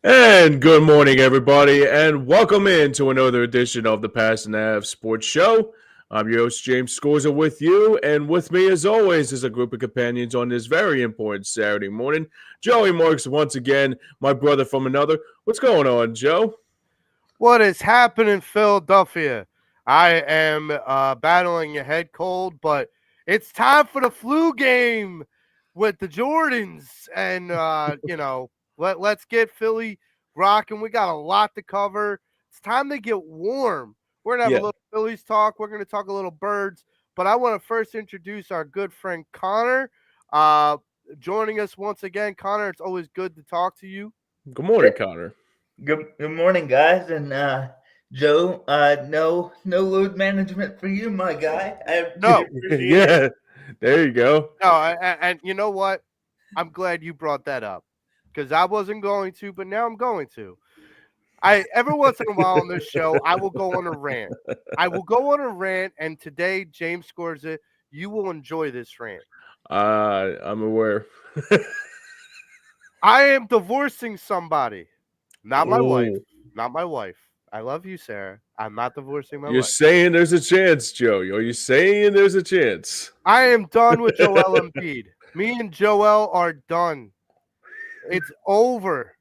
And good morning, everybody, and welcome in to another edition of the Pass and Nav Sports Show. I'm your host, James Scorza, with you, and with me, as always, is a group of companions on this very important Saturday morning. Joey Marks, once again, my brother from another. What's going on, Joe? What is happening, Philadelphia? I am battling a head cold, but it's time for the flu game with the Jordans. And, let's get Philly rocking. We got a lot to cover. It's time to get warm. We're going to have a Yeah. little Phillies talk. We're going to talk a little birds. But I want to first introduce our good friend Connor. Uh, Joining us once again. Connor, it's always good to talk to you. Good morning, Connor. Good morning, guys, and Joe. No load management for you, my guy. I No. appreciate it. Yeah, there you go. No, and you know what? I'm glad you brought that up because I wasn't going to, but now I'm going to. I every once in a while on this show, I will go on a rant. I will go on a rant, and today James scores it. You will enjoy this rant. I'm aware. I am divorcing somebody, not my wife. Oh, Not my wife. I love you, Sarah. I'm not divorcing my you're wife. saying there's a chance, Joe. Are you saying there's a chance? I am done with Joel Embiid. Me and Joel are done. It's over.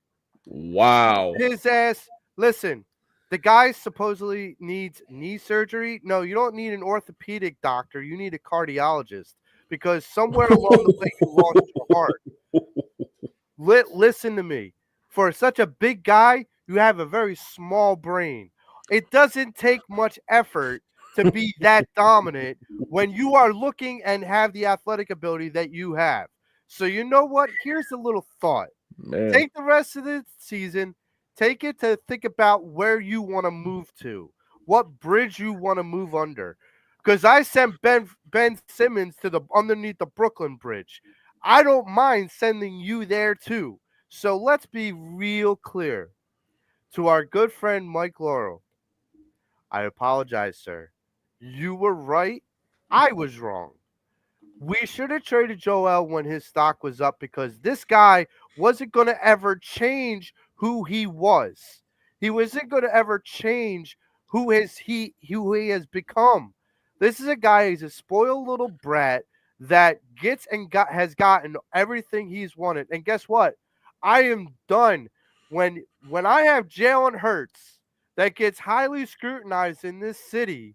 Wow. His ass. Listen, the guy supposedly needs knee surgery. No, you don't need an orthopedic doctor. You need a cardiologist because somewhere along the way you lost your heart. Listen to me. For such a big guy, you have a very small brain. It doesn't take much effort to be that dominant when you are looking and have the athletic ability that you have. So you know what? Here's a little thought. Man. Take the rest of the season, take it to think about where you want to move to, what bridge you want to move under. Because I sent Ben Simmons to the underneath the Brooklyn Bridge. I don't mind sending you there too. So let's be real clear. To our good friend Mike Laurel, I apologize, sir. You were right. I was wrong. We should have traded Joel when his stock was up because this guy wasn't going to ever change who he was. He wasn't going to ever change who he has become. This is a guy. He's a spoiled little brat that has gotten everything he's wanted. And guess what? I am done when I have Jalen Hurts that gets highly scrutinized in this city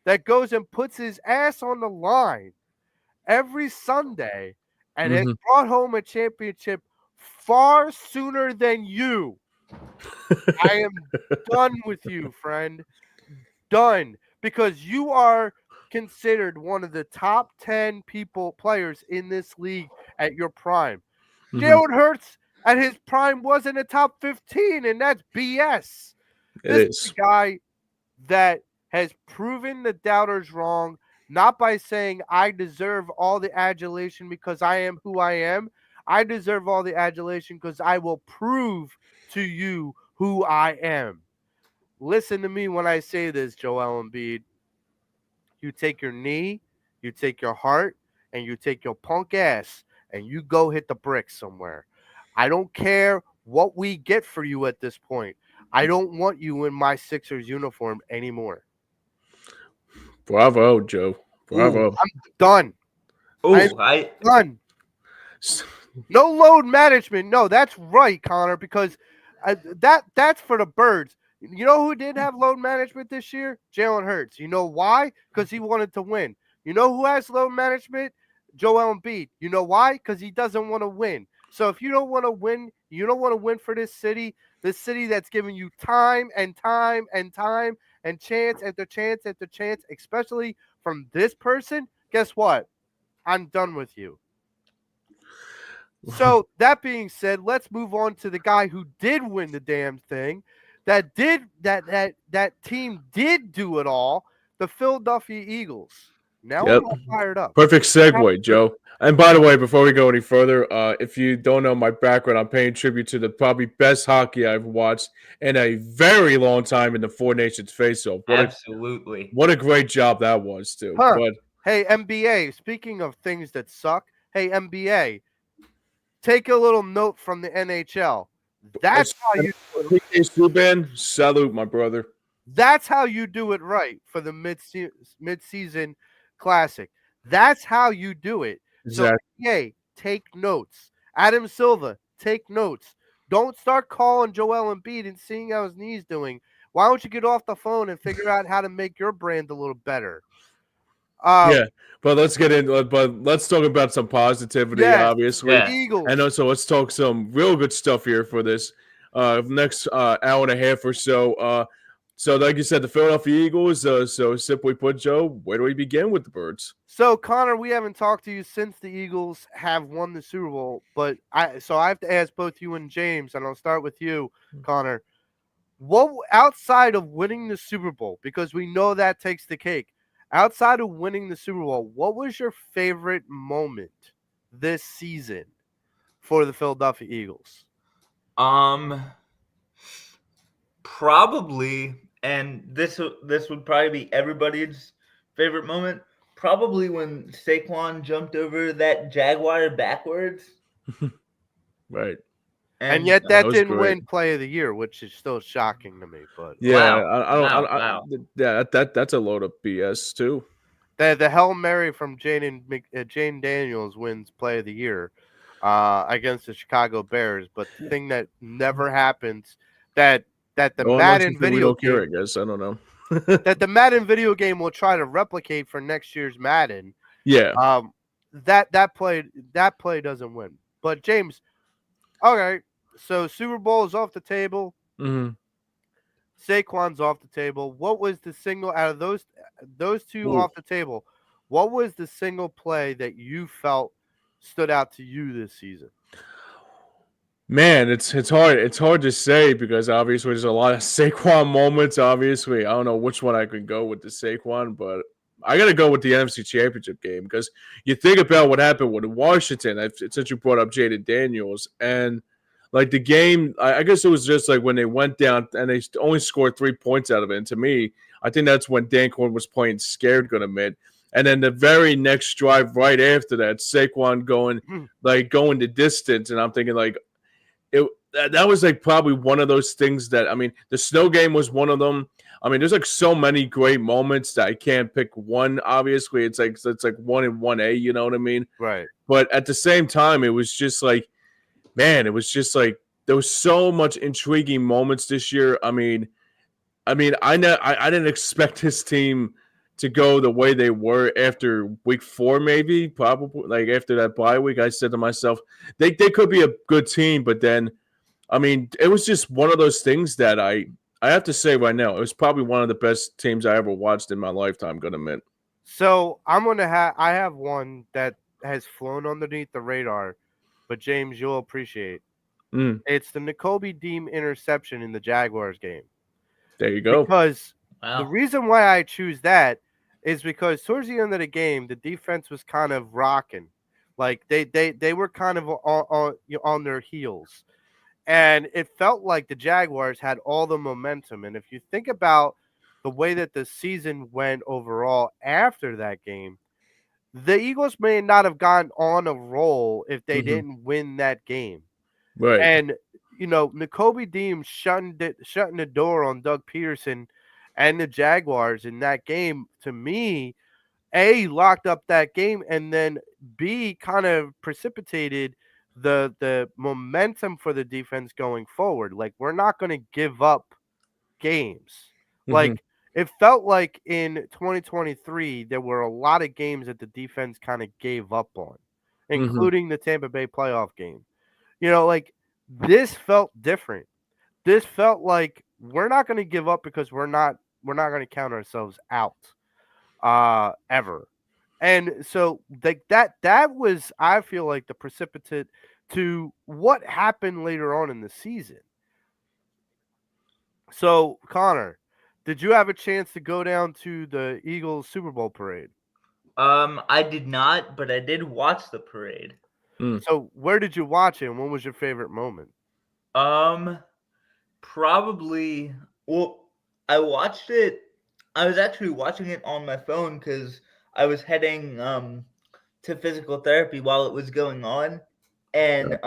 that goes and puts his ass on the line every Sunday and has Hmm. brought home a championship far sooner than you. I am done with you, friend. Done. Because you are considered one of the top 10 players in this league at your prime. Hmm. Jalen Hurts at his prime was in the top 15, and that's BS. It This is is. a guy that has proven the doubters wrong, not by saying I deserve all the adulation because I am who I am. I deserve all the adulation because I will prove to you who I am. Listen to me when I say this, Joel Embiid. You take your knee, you take your heart, and you take your punk ass and you go hit the bricks somewhere. I don't care what we get for you at this point. I don't want you in my Sixers uniform anymore. Bravo, Joe. Ooh, Bravo. I'm done. I'm ooh, I done. S- No load management. No, that's right, Connor, because that's for the birds. You know who didn't have load management this year? Jalen Hurts. You know why? Because he wanted to win. You know who has load management? Joel Embiid. You know why? Because he doesn't want to win. So if you don't want to win, you don't want to win for this city that's giving you time and time and time and chance after chance after chance, especially from this person. Guess what? I'm done with you. So that being said, let's move on to the guy who did win the damn thing. That team did do it all. The Philadelphia Eagles. Now I'm yep. all fired up. Perfect Have segue, to- Joe. And by the way, before we go any further, if you don't know my background, I'm paying tribute to the probably best hockey I've watched in a very long time in the Four Nations face-off. absolutely. What a great job that was too. Huh. But Hey, NBA, speaking of things that suck, hey, NBA, take a little note from the NHL. That's how you do it. PK Subban, salute, my brother. That's how you do it right for the mid-season classic. That's how you do it. So, Exactly. yay, take notes. Adam Silva, take notes. Don't start calling Joel Embiid and seeing how his knee's doing. Why don't you get off the phone and figure out how to make your brand a little better? Yeah, but let's get into. But let's talk about some positivity, Yes, obviously, Yeah. Eagles. and also let's talk some real good stuff here for this next hour and a half or so. So, like you said, the Philadelphia Eagles. So, simply put, Joe, where do we begin with the Birds? So, Connor, we haven't talked to you since the Eagles have won the Super Bowl, but I have to ask both you and James, and I'll start with you, Connor. What outside of winning the Super Bowl, because we know that takes the cake. Outside of winning the Super Bowl, what was your favorite moment this season for the Philadelphia Eagles? Probably, and this would probably be everybody's favorite moment. Probably when Saquon jumped over that Jaguar backwards, Right. And and yet That that was didn't great. win Play of the Year, which is still shocking to me. But Yeah, wow, I don't. wow. Yeah, that's a load of BS too. the Hail Mary from Jane Daniels wins Play of the Year against the Chicago Bears. But the thing that never happens that the Well, unless you Madden think we video don't care, game I guess I don't know. that the Madden video game will try to replicate for next year's Madden. Yeah. That play doesn't win. But James, okay, so Super Bowl is off the table. Mm-hmm. Saquon's off the table. What was the single out of those two Ooh. off the table? What was the single play that you felt stood out to you this season? Man, it's hard. It's hard to say because obviously there's a lot of Saquon moments. Obviously, I don't know which one I could go with the Saquon, but I got to go with the NFC Championship game because you think about what happened with Washington. Since you brought up Jaden Daniels and like the game, I guess it was just like when they went down and they only scored 3 points out of it. And to me, I think that's when Dan Quinn was playing scared, gonna admit. And then the very next drive right after that, Saquon going the distance, and I'm thinking like that was like probably one of those things that I mean the snow game was one of them. I mean, there's like so many great moments that I can't pick one. Obviously, it's like 1 and 1A, you know what I mean? Right. But at the same time, it was just like, man, it was just like there was so much intriguing moments this year. I didn't expect this team to go the way they were after week 4, maybe probably like after that bye week. I said to myself, they could be a good team, but then I mean, it was just one of those things that I have to say right now, it was probably one of the best teams I ever watched in my lifetime, gonna admit. So I have one that has flown underneath the radar, but James, you'll appreciate. Mm, It's the N'Kobe Dean interception in the Jaguars game. there you go. Because the Wow. reason why I choose that is because towards the end of the game, the defense was kind of rocking. Like they were kind of on their heels. And it felt like the Jaguars had all the momentum. And if you think about the way that the season went overall after that game, the Eagles may not have gotten on a roll if they Hmm. didn't win that game. Right. And N'Kobe Dean shutting the door on Doug Peterson and the Jaguars in that game, to me, A, locked up that game, and then B, kind of precipitated the momentum for the defense going forward. Like, we're not going to give up games. Hmm. Like, it felt like in 2023 there were a lot of games that the defense kind of gave up on, Hmm. including the Tampa Bay playoff game. Like, this felt different. This felt like we're not going to give up because we're not going to count ourselves out ever. And so like that was, I feel like, the precipitate to what happened later on in the season. So, Connor, did you have a chance to go down to the Eagles Super Bowl parade? I did not, but I did watch the parade. Mm. So, where did you watch it and what was your favorite moment? Um, Probably. Well, I watched it. I was actually watching it on my phone because I was heading to physical therapy while it was going on, and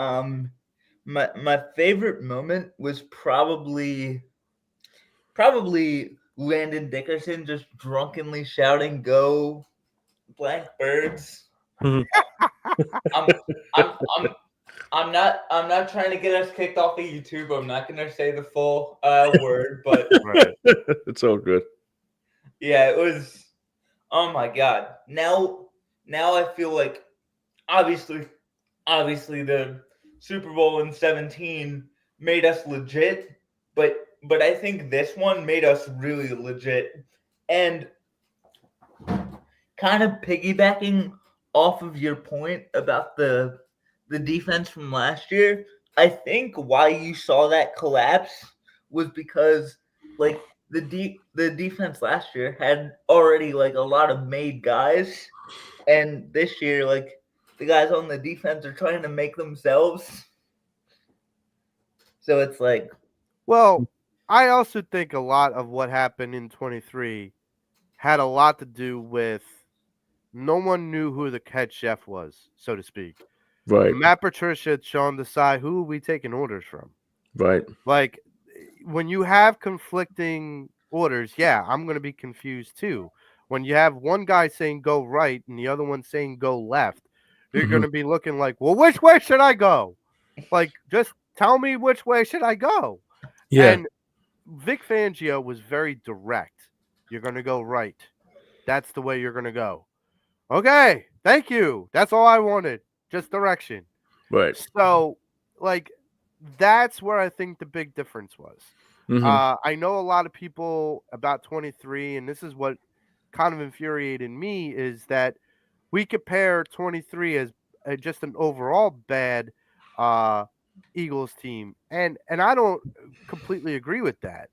My favorite moment was probably Landon Dickerson just drunkenly shouting, "Go blank birds." Mhm. I'm I'm I'm not trying to get us kicked off of YouTube. I'm not gonna say the full word, but Right. It's all good. yeah, it was. Oh my god! Now I feel like obviously the Super Bowl in 17 made us legit, but I think this one made us really legit. And kind of piggybacking off of your point about the defense from last year, I think why you saw that collapse was because like the defense last year had already like a lot of made guys, and this year like the guys on the defense are trying to make themselves. So it's like, Well, I also think a lot of what happened in 23 had a lot to do with no one knew who the head chef was, so to speak. Right, Matt Patricia and Sean decide who are we taking orders from. right. Like when you have conflicting orders, yeah, I'm going to be confused too. When you have one guy saying go right and the other one saying go left, you're going Mhm. to be looking like, well, which way should I go? Like, just tell me which way should I go? Yeah, And Vic Fangio was very direct. You're going to go right. That's the way you're going to go. Okay, thank you. That's all I wanted. Just direction. right. So, like, that's where I think the big difference was. Mhm. I know a lot of people about 23, and this is what kind of infuriated me is that we compare 23 as just an overall bad uh, Eagles team, and I don't completely agree with that.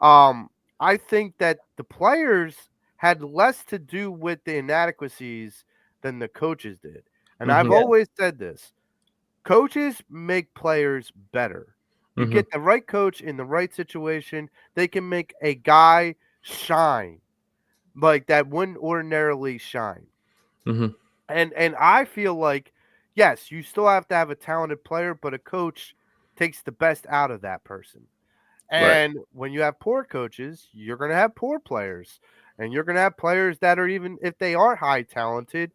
Um, I think that the players had less to do with the inadequacies than the coaches did. And I've Mhm. yeah, always said this. Coaches make players better. You Mhm. get the right coach in the right situation, they can make a guy shine like that wouldn't ordinarily shine. Mhm. And I feel like yes, you still have to have a talented player, but a coach takes the best out of that person. Right. And when you have poor coaches, you're going to have poor players. And you're going to have players that are even if they are high talented,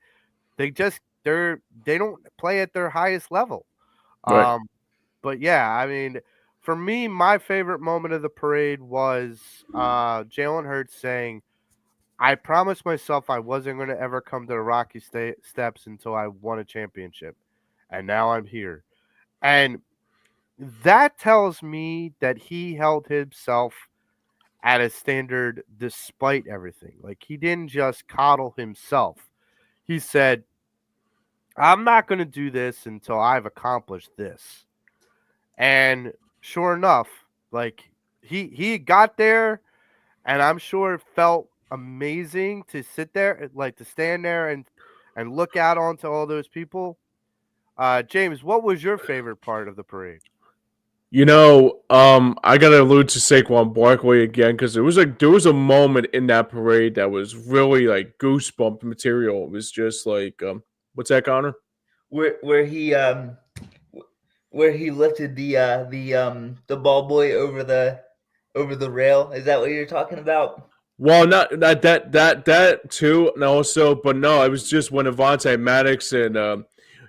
they don't play at their highest level. Right. Um but yeah, I mean, for me, my favorite moment of the parade was Jalen Hurts saying, "I promised myself I wasn't going to ever come to the Rocky Steps until I won a championship, and now I'm here." And that tells me that he held himself at a standard despite everything. Like he didn't just coddle himself. He said, "I'm not going to do this until I've accomplished this." And sure enough, like he got there, and I'm sure it felt amazing to sit there, like to stand there and look out onto all those people. James, what was your favorite part of the parade? I gotta allude to Saquon Barkley again because there was a moment in that parade that was really like goosebump material. It was just like, what's that, Connor? where he where he lifted the ball boy over the rail. Is that what you're talking about? Well, not that too, and also, but no, it was just when Avante Maddox and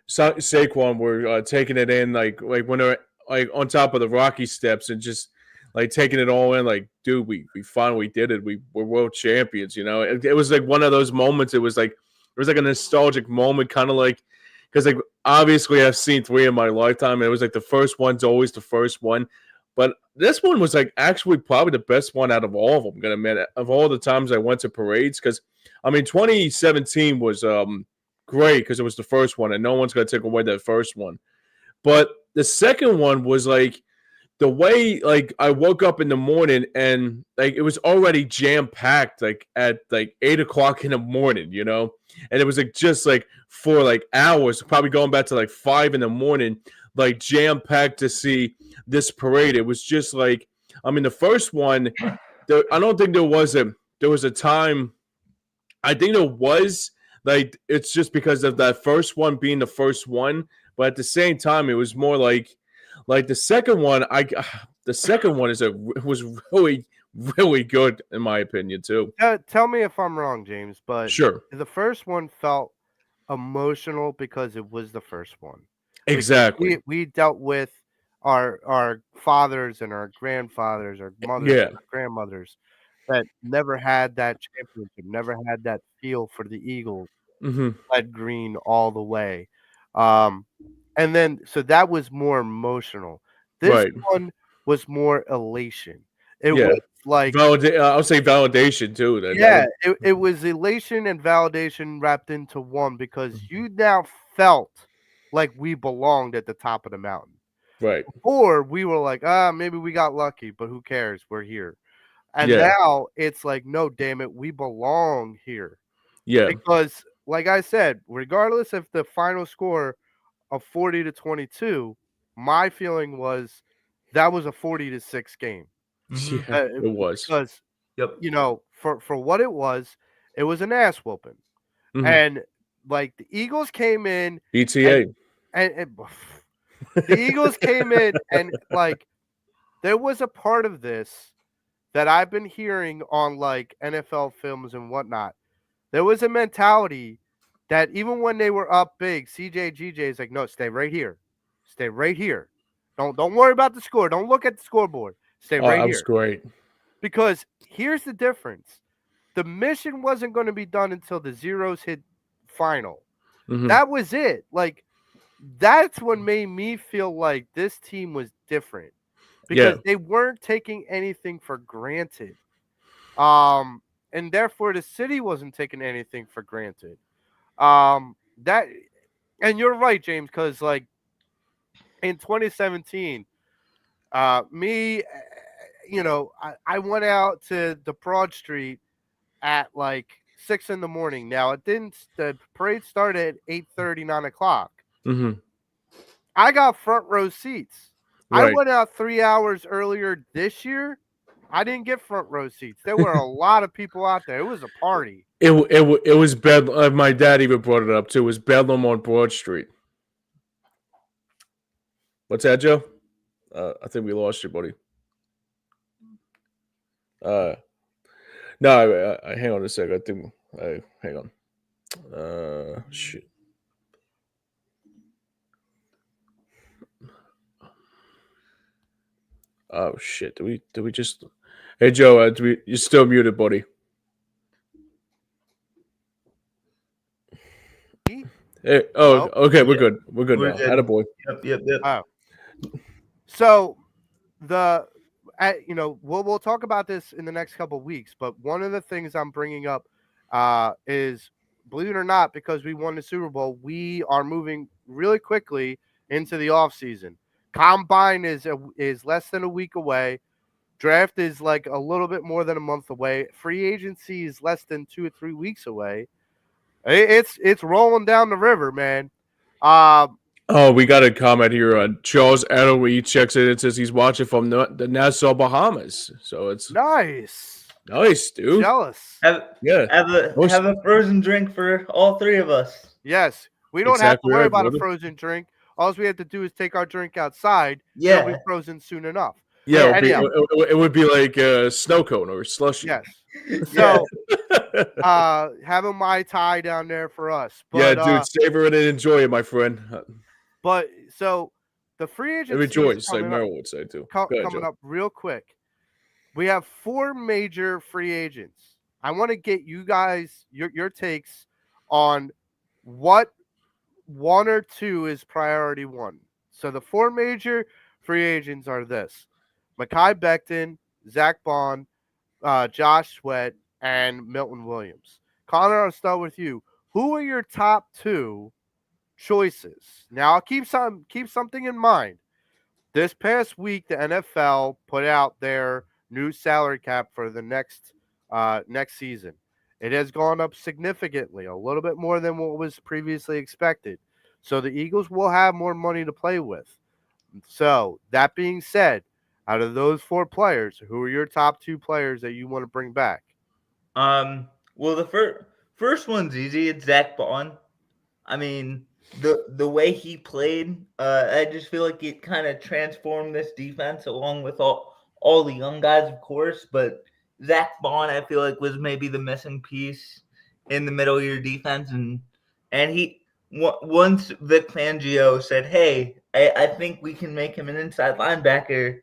Saquon were taking it in, like when they're like on top of the Rocky Steps and just like taking it all in. Like, dude, we finally did it. We're world champions. It was like one of those moments. It was like a nostalgic moment, kind of like because like obviously I've seen three in my lifetime, and it was like the first one's always the first one. But this one was like actually probably the best one out of all of them. Gonna admit, of all the times I went to parades, because I mean 2017 was great because it was the first one, and no one's gonna take away that first one. But the second one was like the way like I woke up in the morning and like it was already jam packed like at like 8 o'clock in the morning, and it was like just like for like hours, probably going back to like 5 in the morning, like jam packed to see this parade. It was just like, I mean, the first one, I don't think there was a time. I think there was like it's just because of that first one being the first one, but at the same time, it was more Like the second one, the second one was really really good in my opinion too. Tell me if I'm wrong, James, but Sure, the first one felt emotional because it was the first one. Because exactly. we dealt with our fathers and our grandfathers, our mothers Yeah. and our grandmothers that never had that championship, never had that feel for the Eagles, Hmm. red green all the way. Um, and then so that was more emotional. This Right. one was more elation. It Yeah. was like I'll say validation too. That yeah, was it was elation and validation wrapped into one because you now felt like we belonged at the top of the mountain. right. Or we were like, maybe we got lucky, but who cares? We're here. And Yeah. now it's like, no, damn it, we belong here. Yeah. Because, like I said, regardless of the final score of 40-22, my feeling was that was a 40-6 game. Mm-hmm. Yeah. It was. Because Yep. for what it was an ass whooping. Hmm. And like the Eagles came in and ETA. and the Eagles came in and like there was a part of this that I've been hearing on like NFL films and whatnot. There was a mentality that even when they were up big, CJ GJ is like, no, stay right here. Stay right here. Don't worry about the score. Don't look at the scoreboard. Stay Oh, right that was here. great. Because here's the difference. The mission wasn't going to be done until the zeros hit final. Hmm. That was it. Like that's what made me feel like this team was different Yeah. because they weren't taking anything for granted. Um and therefore the city wasn't taking anything for granted. That and you're right, James, cuz like in 2017, me I went out to the Broad Street at like 6 in the morning. Now it didn't. The parade started at 8:30, 9 o'clock. Hmm. I got front row seats. I Right. went out 3 hours earlier this year. I didn't get front row seats. There were a lot of people out there. It was a party. It was bed. My dad even brought it up too. It was Bedlam on Broad Street. What's that, Joe? I think we lost you, buddy. Uh, no, hang on a sec. I think. Hang on. Shit. Oh shit. Do we just? Hey Joe, you're still muted, buddy. Hey, oh, Hello. okay, we're Yeah, good. We're good we're now. good. Attaboy. Yep. Oh, so the we'll talk about this in the next couple of weeks. But one of the things I'm bringing up is, believe it or not, because we won the Super Bowl, we are moving really quickly into the off season. Combine is less than a week away. Draft is like a little bit more than a month away. Free agency is less than 2 or 3 weeks away. It's rolling down the river, man. Um, Oh, we got a comment here on Charles Adderley. He checks in and says he's watching from the Nassau, Bahamas. So it's nice. nice, dude. Jealous. Have Yeah. have a Most- have a frozen drink for all three of us. Yes, we don't have to Exactly worry right, about a brother. frozen drink. All we have to do is take our drink outside. It'll be Yeah. frozen soon enough. Yeah, Anyhow, it would be like a snow cone or a slushy. yes. Yeah. So, have a Mai Tai down there for us. Yeah, But dude, savor it and enjoy it, my friend. so the free And agency is rejoice, like Merrill would say too. Go ahead, coming Joe. up real quick. We have 4 major free agents. I want to get you guys your takes on what 1 or 2 is priority 1. So the 4 major free agents are this: Mekhi Becton, Zach Bond, Josh Sweat, and Milton Williams. Connor, I'll start with you. Who are your top 2 choices? Now, I'll keep something in mind. This past week, the NFL put out their new salary cap for the next season. It has gone up significantly, a little bit more than what was previously expected. So the Eagles will have more money to play with. So that being said, out of those 4 players, who are your top 2 players that you want to bring back? Well, the first one's easy. It's Zach Bond. I mean, the way he played, I just feel like it kind of transformed this defense along with all the young guys, of course. But Zach Bond, I feel like, was maybe the missing piece in the middle of your defense, and he once Vic Fangio said, "Hey, I think we can make him an inside linebacker,"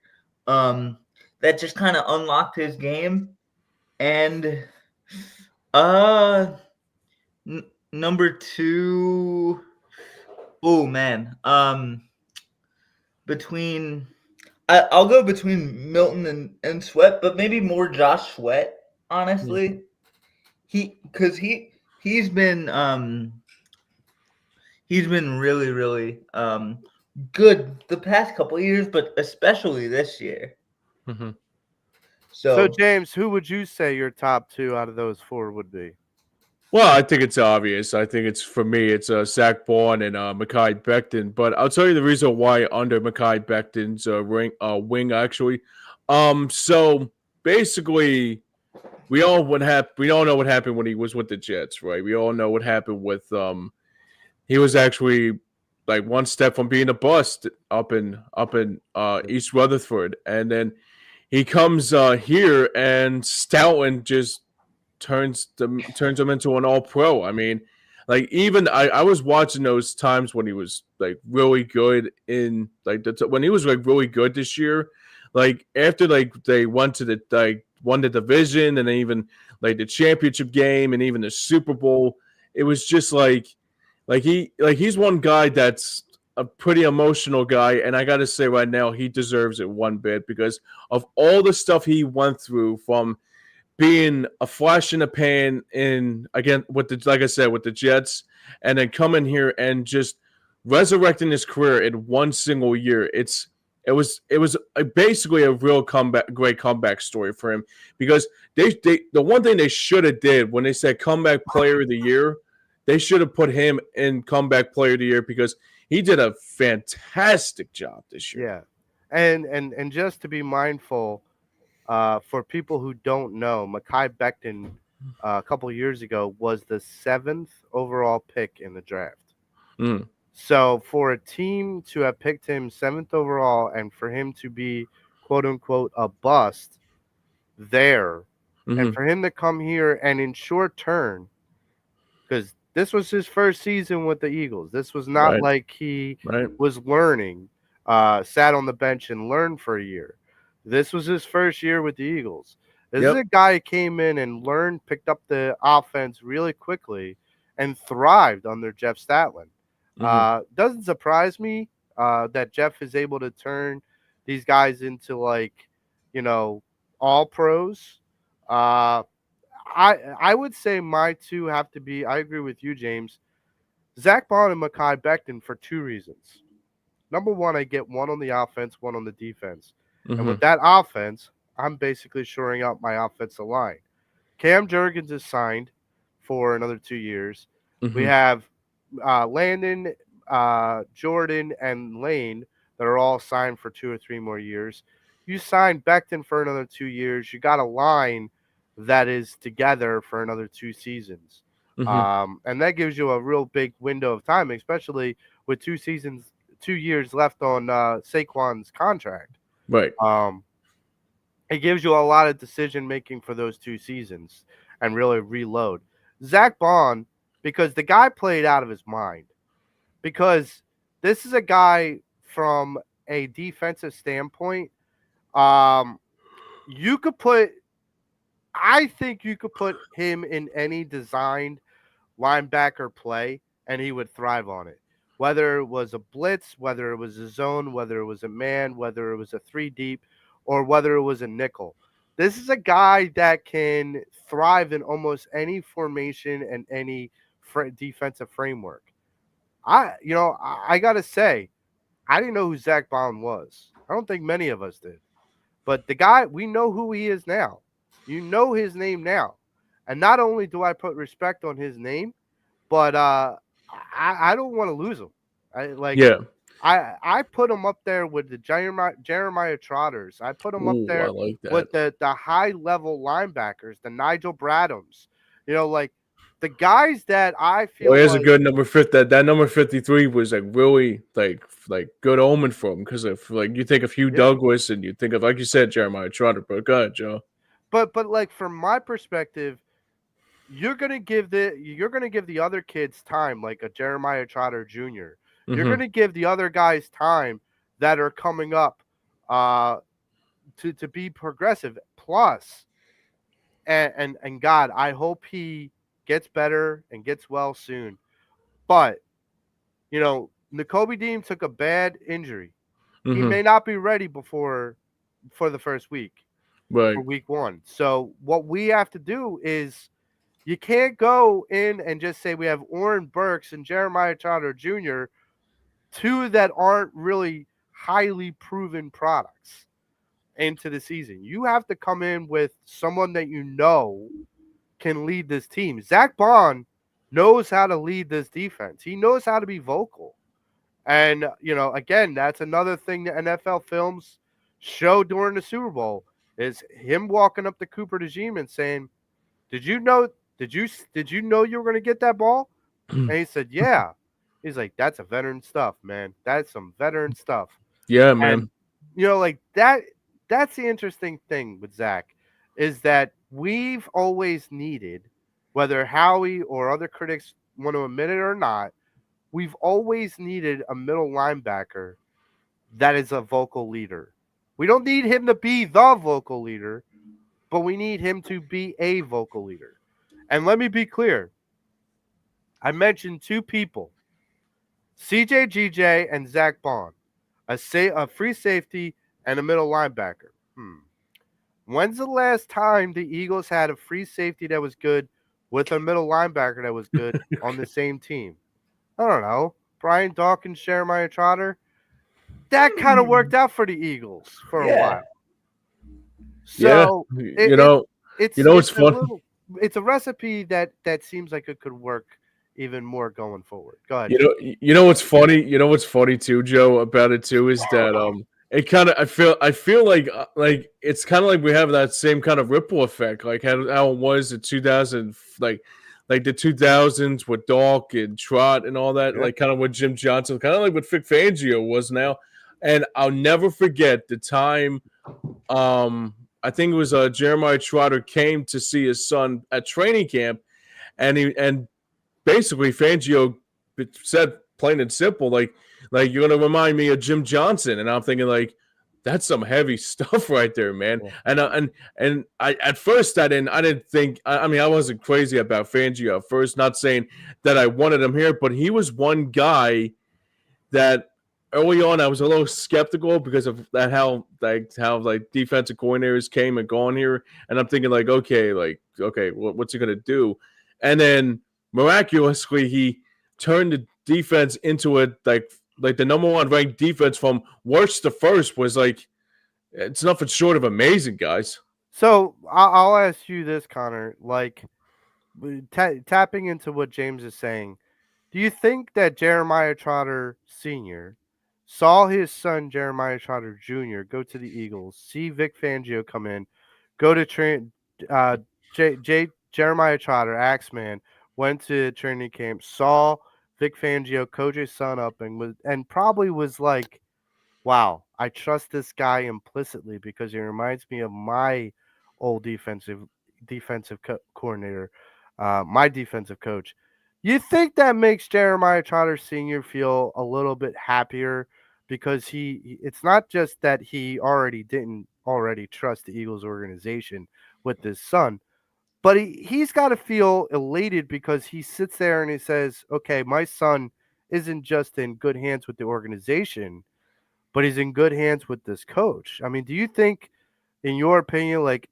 that just kind of unlocked his game. And number two. Oh man. Between I'll go between Milton and Sweat, but maybe more Josh Sweat, honestly. He's been really good the past couple of years, but especially this year. Mm-hmm. So, So James, who would you say your top two out of those four would be? Well, I think it's obvious. I think it's for me, it's Zach Bourne and Mekhi Becton. But I'll tell you the reason why under Mekhi Becton's wing actually. So basically, we all know what happened when he was with the Jets, right? We all know what happened with he was actually like one step from being a bust up in East Rutherford, and then he comes here and Stoughton just turns him into an all pro. I mean, like even I was watching those times when he was like really good in like when he was like really good this year. Like after like they went to the like won the division and then even like the championship game and even the Super Bowl, it was just he's one guy that's a pretty emotional guy, and I gotta say right now he deserves it one bit because of all the stuff he went through from being a flash in the pan in again with the like I said with the Jets, and then coming here and just resurrecting his career in one single year. It was basically a real great comeback story for him because they the one thing they should have did when they said comeback player of the year, they should have put him in comeback player of the year because he did a fantastic job this year. Yeah, and just to be mindful, for people who don't know, Mekhi Becton a couple years ago was the seventh overall pick in the draft. Mm, So for a team to have picked him seventh overall and for him to be quote unquote a bust there, and mm-hmm. for him to come here and in short turn, because this was his first season with the Eagles. This was not Right, like he right, was learning, sat on the bench and learned for a year. This was his first year with the Eagles. This is yep, a guy who came in and learned, picked up the offense really quickly, and thrived under Jeff Statland. mm-hmm. Doesn't surprise me that Jeff is able to turn these guys into you know, all pros. Uh, I would say my two have to be. I agree with you, James. Zach Bond and Mekhi Becton for two reasons. Number one, I get one on the offense, one on the defense, and Mm-hmm. with that offense, I'm basically shoring up my offensive line. Cam Jurgens is signed for another 2 years. We Mm-hmm. have Landon, Jordan, and Lane that are all signed for 2 or 3 more years. You sign Becton for another 2 years. You got a line that is together for another 2 seasons. Mm-hmm. And that gives you a real big window of time, especially with 2 seasons, 2 years left on Saquon's contract. Right. Um, it gives you a lot of decision making for those 2 seasons and really reload. Zach Bond, because the guy played out of his mind. Because this is a guy from a defensive standpoint. Um, you could put, I think you could put him in any designed linebacker play and he would thrive on it. Whether it was a blitz, whether it was a zone, whether it was a man, whether it was a three deep, or whether it was a nickel. This is a guy that can thrive in almost any formation and any defensive framework. I gotta say, I didn't know who Zach Bond was. I don't think many of us did. But the guy, we know who he is now. You know his name now. And not only do I put respect on his name, but I don't want to lose him. Yeah. I put him up there with the Jeremiah Trotters. I put him up Ooh, I there like that. with the high level linebackers, the Nigel Bradhams. You know, like The guys that I Well, feel here's a like, good number 50. That number 53 was like really like good omen for him because if like you think of Hugh yeah. Douglas and you think of like you said Jeremiah Trotter, but go ahead, Joe. But like from my perspective, you're gonna give the other kids time, like a Jeremiah Trotter Jr. You're Mm-hmm. gonna give the other guys time that are coming up uh, to be progressive. Plus, and God, I hope he gets better and gets well soon. But N'Kobe Dean took a bad injury. He Mm-hmm. may not be ready for the first week, Right. for week one. So what we have to do is you can't go in and just say we have Oren Burks and Jeremiah Trotter Jr., two that aren't really highly proven products into the season. You have to come in with someone that can lead this team. Zach Bond knows how to lead this defense. He knows how to be vocal. And, again, that's another thing that NFL films show during the Super Bowl is him walking up to Cooper DeJean and saying, Did you know you were gonna get that ball? And he said, Yeah. He's like, That's a veteran stuff, man. That's some veteran stuff. Yeah, man. And like that's the interesting thing with Zach is that we've always needed, whether Howie or other critics want to admit it or not, we've always needed a middle linebacker that is a vocal leader. We don't need him to be the vocal leader, but we need him to be a vocal leader. And let me be clear. I mentioned two people, CJ GJ and Zach Bond, a free safety and a middle linebacker. When's the last time the Eagles had a free safety that was good with a middle linebacker that was good on the same team? I don't know. Brian Dawkins, Jeremiah Trotter. That kind of worked out for the Eagles for a Yeah. while. Yeah. So You know, it's it's a fun. it's a recipe that seems like it could work even more going forward. Go ahead, You Jay. know, you know what's funny. You know what's funny too, Joe, about it too is that it kind of I feel like it's kind of like we have that same kind of ripple effect, like how it was in 2000, like the 2000s with Dawk and Trot and all that, Yeah. like kind of with Jim Johnson, kind of like what Vic Fangio was now. And I'll never forget the time. I think it was Jeremiah Trotter came to see his son at training camp, and basically Fangio said plain and simple, like you're gonna remind me of Jim Johnson, and I'm thinking like that's some heavy stuff right there, man. Yeah. And I at first I didn't think I mean I wasn't crazy about Fangio at first, not saying that I wanted him here, but he was one guy that early on I was a little skeptical because of that how defensive coordinators came and gone here, and I'm thinking like okay, what's he gonna do? And then miraculously he turned the defense into a like the number one ranked defense from worst to first was like it's nothing short of amazing, guys. So I'll ask you this, Connor. Like tapping into what James is saying, do you think that Jeremiah Trotter Sr. saw his son Jeremiah Trotter Jr. go to the Eagles, see Vic Fangio come in, go to uh, Jeremiah Trotter, Axeman, went to training camp, saw Vic Fangio coach his son up, and probably was like, wow, I trust this guy implicitly because he reminds me of my old coordinator, my defensive coach. You think that makes Jeremiah Trotter Sr. feel a little bit happier because it's not just that he didn't already trust the Eagles organization with his son, but he's got to feel elated because he sits there and he says, okay, my son isn't just in good hands with the organization, but he's in good hands with this coach. I mean, do you think, in your opinion, like,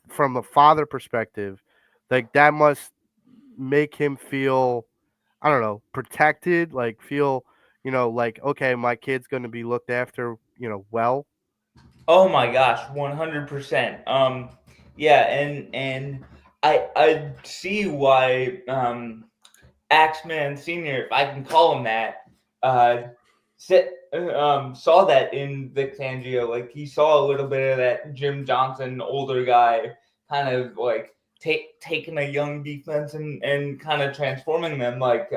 from a father perspective, like that must make him feel, I don't know, protected, like feel, like, okay, my kid's going to be looked after, well? Oh my gosh, 100%. Yeah, and I see why Axeman Senior, if I can call him that, uh, saw that in Vic Fangio. Like he saw a little bit of that Jim Johnson older guy kind of like taking a young defense and kind of transforming them like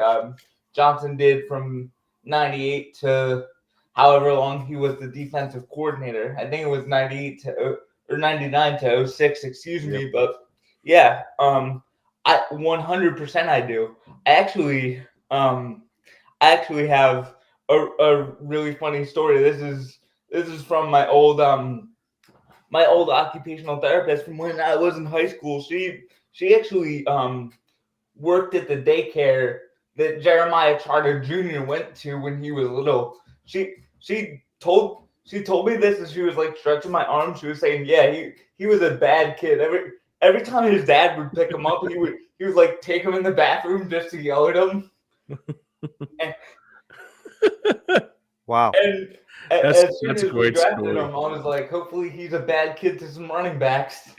Johnson did from 98 to however long he was the defensive coordinator. I think it was 98 to or 99 to 06, excuse me. But yeah, I 100% I do. I actually have a really funny story. This is from my old occupational therapist from when I was in high school. She actually worked at the daycare that Jeremiah Charter Jr. went to when he was little. She told me this as she was like stretching my arm. She was saying, yeah, he was a bad kid. Every time his dad would pick him up, he would like take him in the bathroom just to yell at him. Wow. And That's as soon a as we great drafted story. him, I was like, hopefully he's a bad kid to some running backs.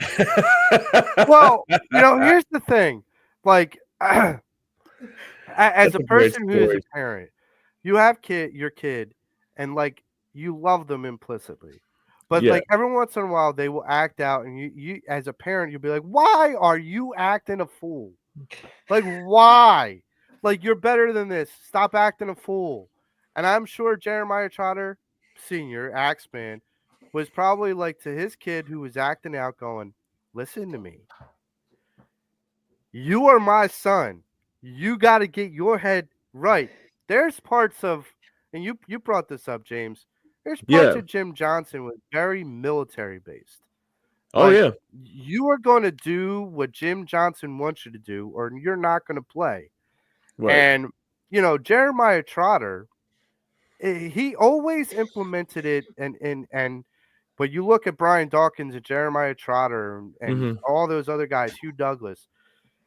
Well, here's the thing. Like, as That's a a great person who's story. a parent, you have your kid, and like you love them implicitly. But Yeah. like every once in a while, they will act out, and you as a parent, you'll be like, "Why are you acting a fool? Like, why? Like, you're better than this. Stop acting a fool." And I'm sure Jeremiah Trotter Sr., Axeman, was probably like to his kid who was acting out, going, "Listen to me. You are my son. You got to get your head right." There's parts of, and you brought this up, James. There's parts Yeah. of Jim Johnson was very military based. Oh Like, yeah. you are going to do what Jim Johnson wants you to do, or you're not going to play. Right. And Jeremiah Trotter, he always implemented it, and but you look at Brian Dawkins and Jeremiah Trotter and all those other guys, Hugh Douglas,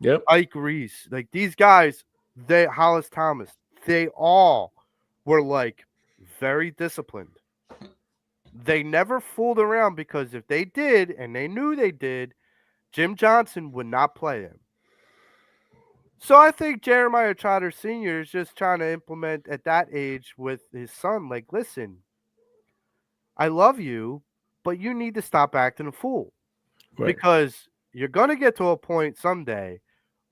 Yep. Ike Reese, like these guys, Hollis Thomas, they all were like very disciplined. They never fooled around, because if they did, and they knew they did, Jim Johnson would not play them. So I think Jeremiah Trotter Sr. is just trying to implement at that age with his son, like, listen, I love you, but you need to stop acting a fool. Right. Because you're going to get to a point someday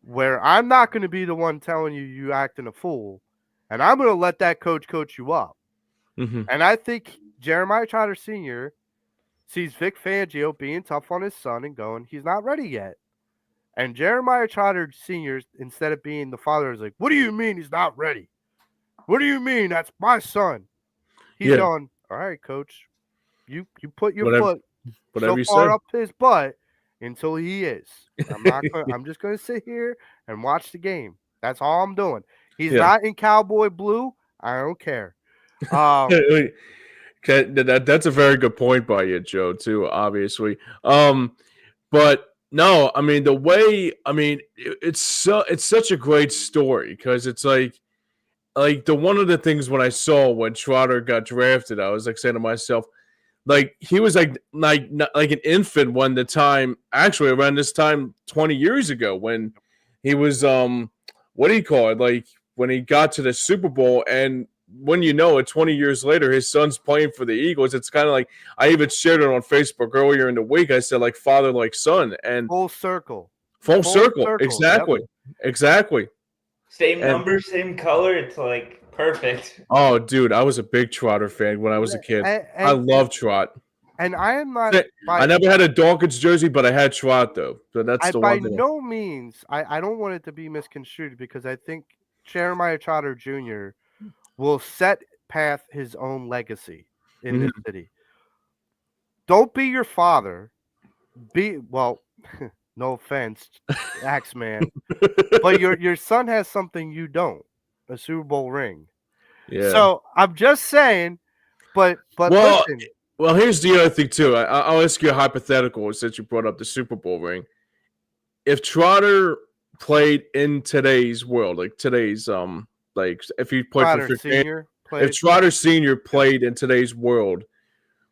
where I'm not going to be the one telling you acting a fool, and I'm going to let that coach you up. And I think Jeremiah Trotter Sr. sees Vic Fangio being tough on his son and going, he's not ready yet. And Jeremiah Trotter Sr., instead of being the father, is like, what do you mean he's not ready? What do you mean? That's my son. He's going, all right, coach, you put your foot so far up his butt until he is. I'm just going to sit here and watch the game. That's all I'm doing. He's not in cowboy blue. I don't care. That's a very good point by you, Joe, too, obviously. But no, I mean, it's such a great story, because it's like one of the things when I saw when Trotter got drafted, I was like saying to myself, like he was like an infant when the time, actually around this time 20 years ago, when he was what do you call it, like when he got to the Super Bowl, and when 20 years later his son's playing for the Eagles. It's kind of like, I even shared it on Facebook earlier in the week. I said, like, father like son, and full circle. Exactly. Yep. Exactly. Same number, same color. It's like perfect. Oh, dude, I was a big Trotter fan when I was a kid. I love Trot. And I am not. I never had a Dawkins jersey, but I had Trot, though. So that's the one thing. By no means, I don't want it to be misconstrued, because I think Jeremiah Trotter Jr. will set path his own legacy in this city. Don't be your father. No offense, Axeman, but your son has something you don't, a Super Bowl ring. Yeah. So I'm just saying, but listen. Well, here's the other thing too. I'll ask you a hypothetical, since you brought up the Super Bowl ring. If Trotter played in today's world, like today's like if he played Trotter for Senior, if Trotter Senior played in today's world,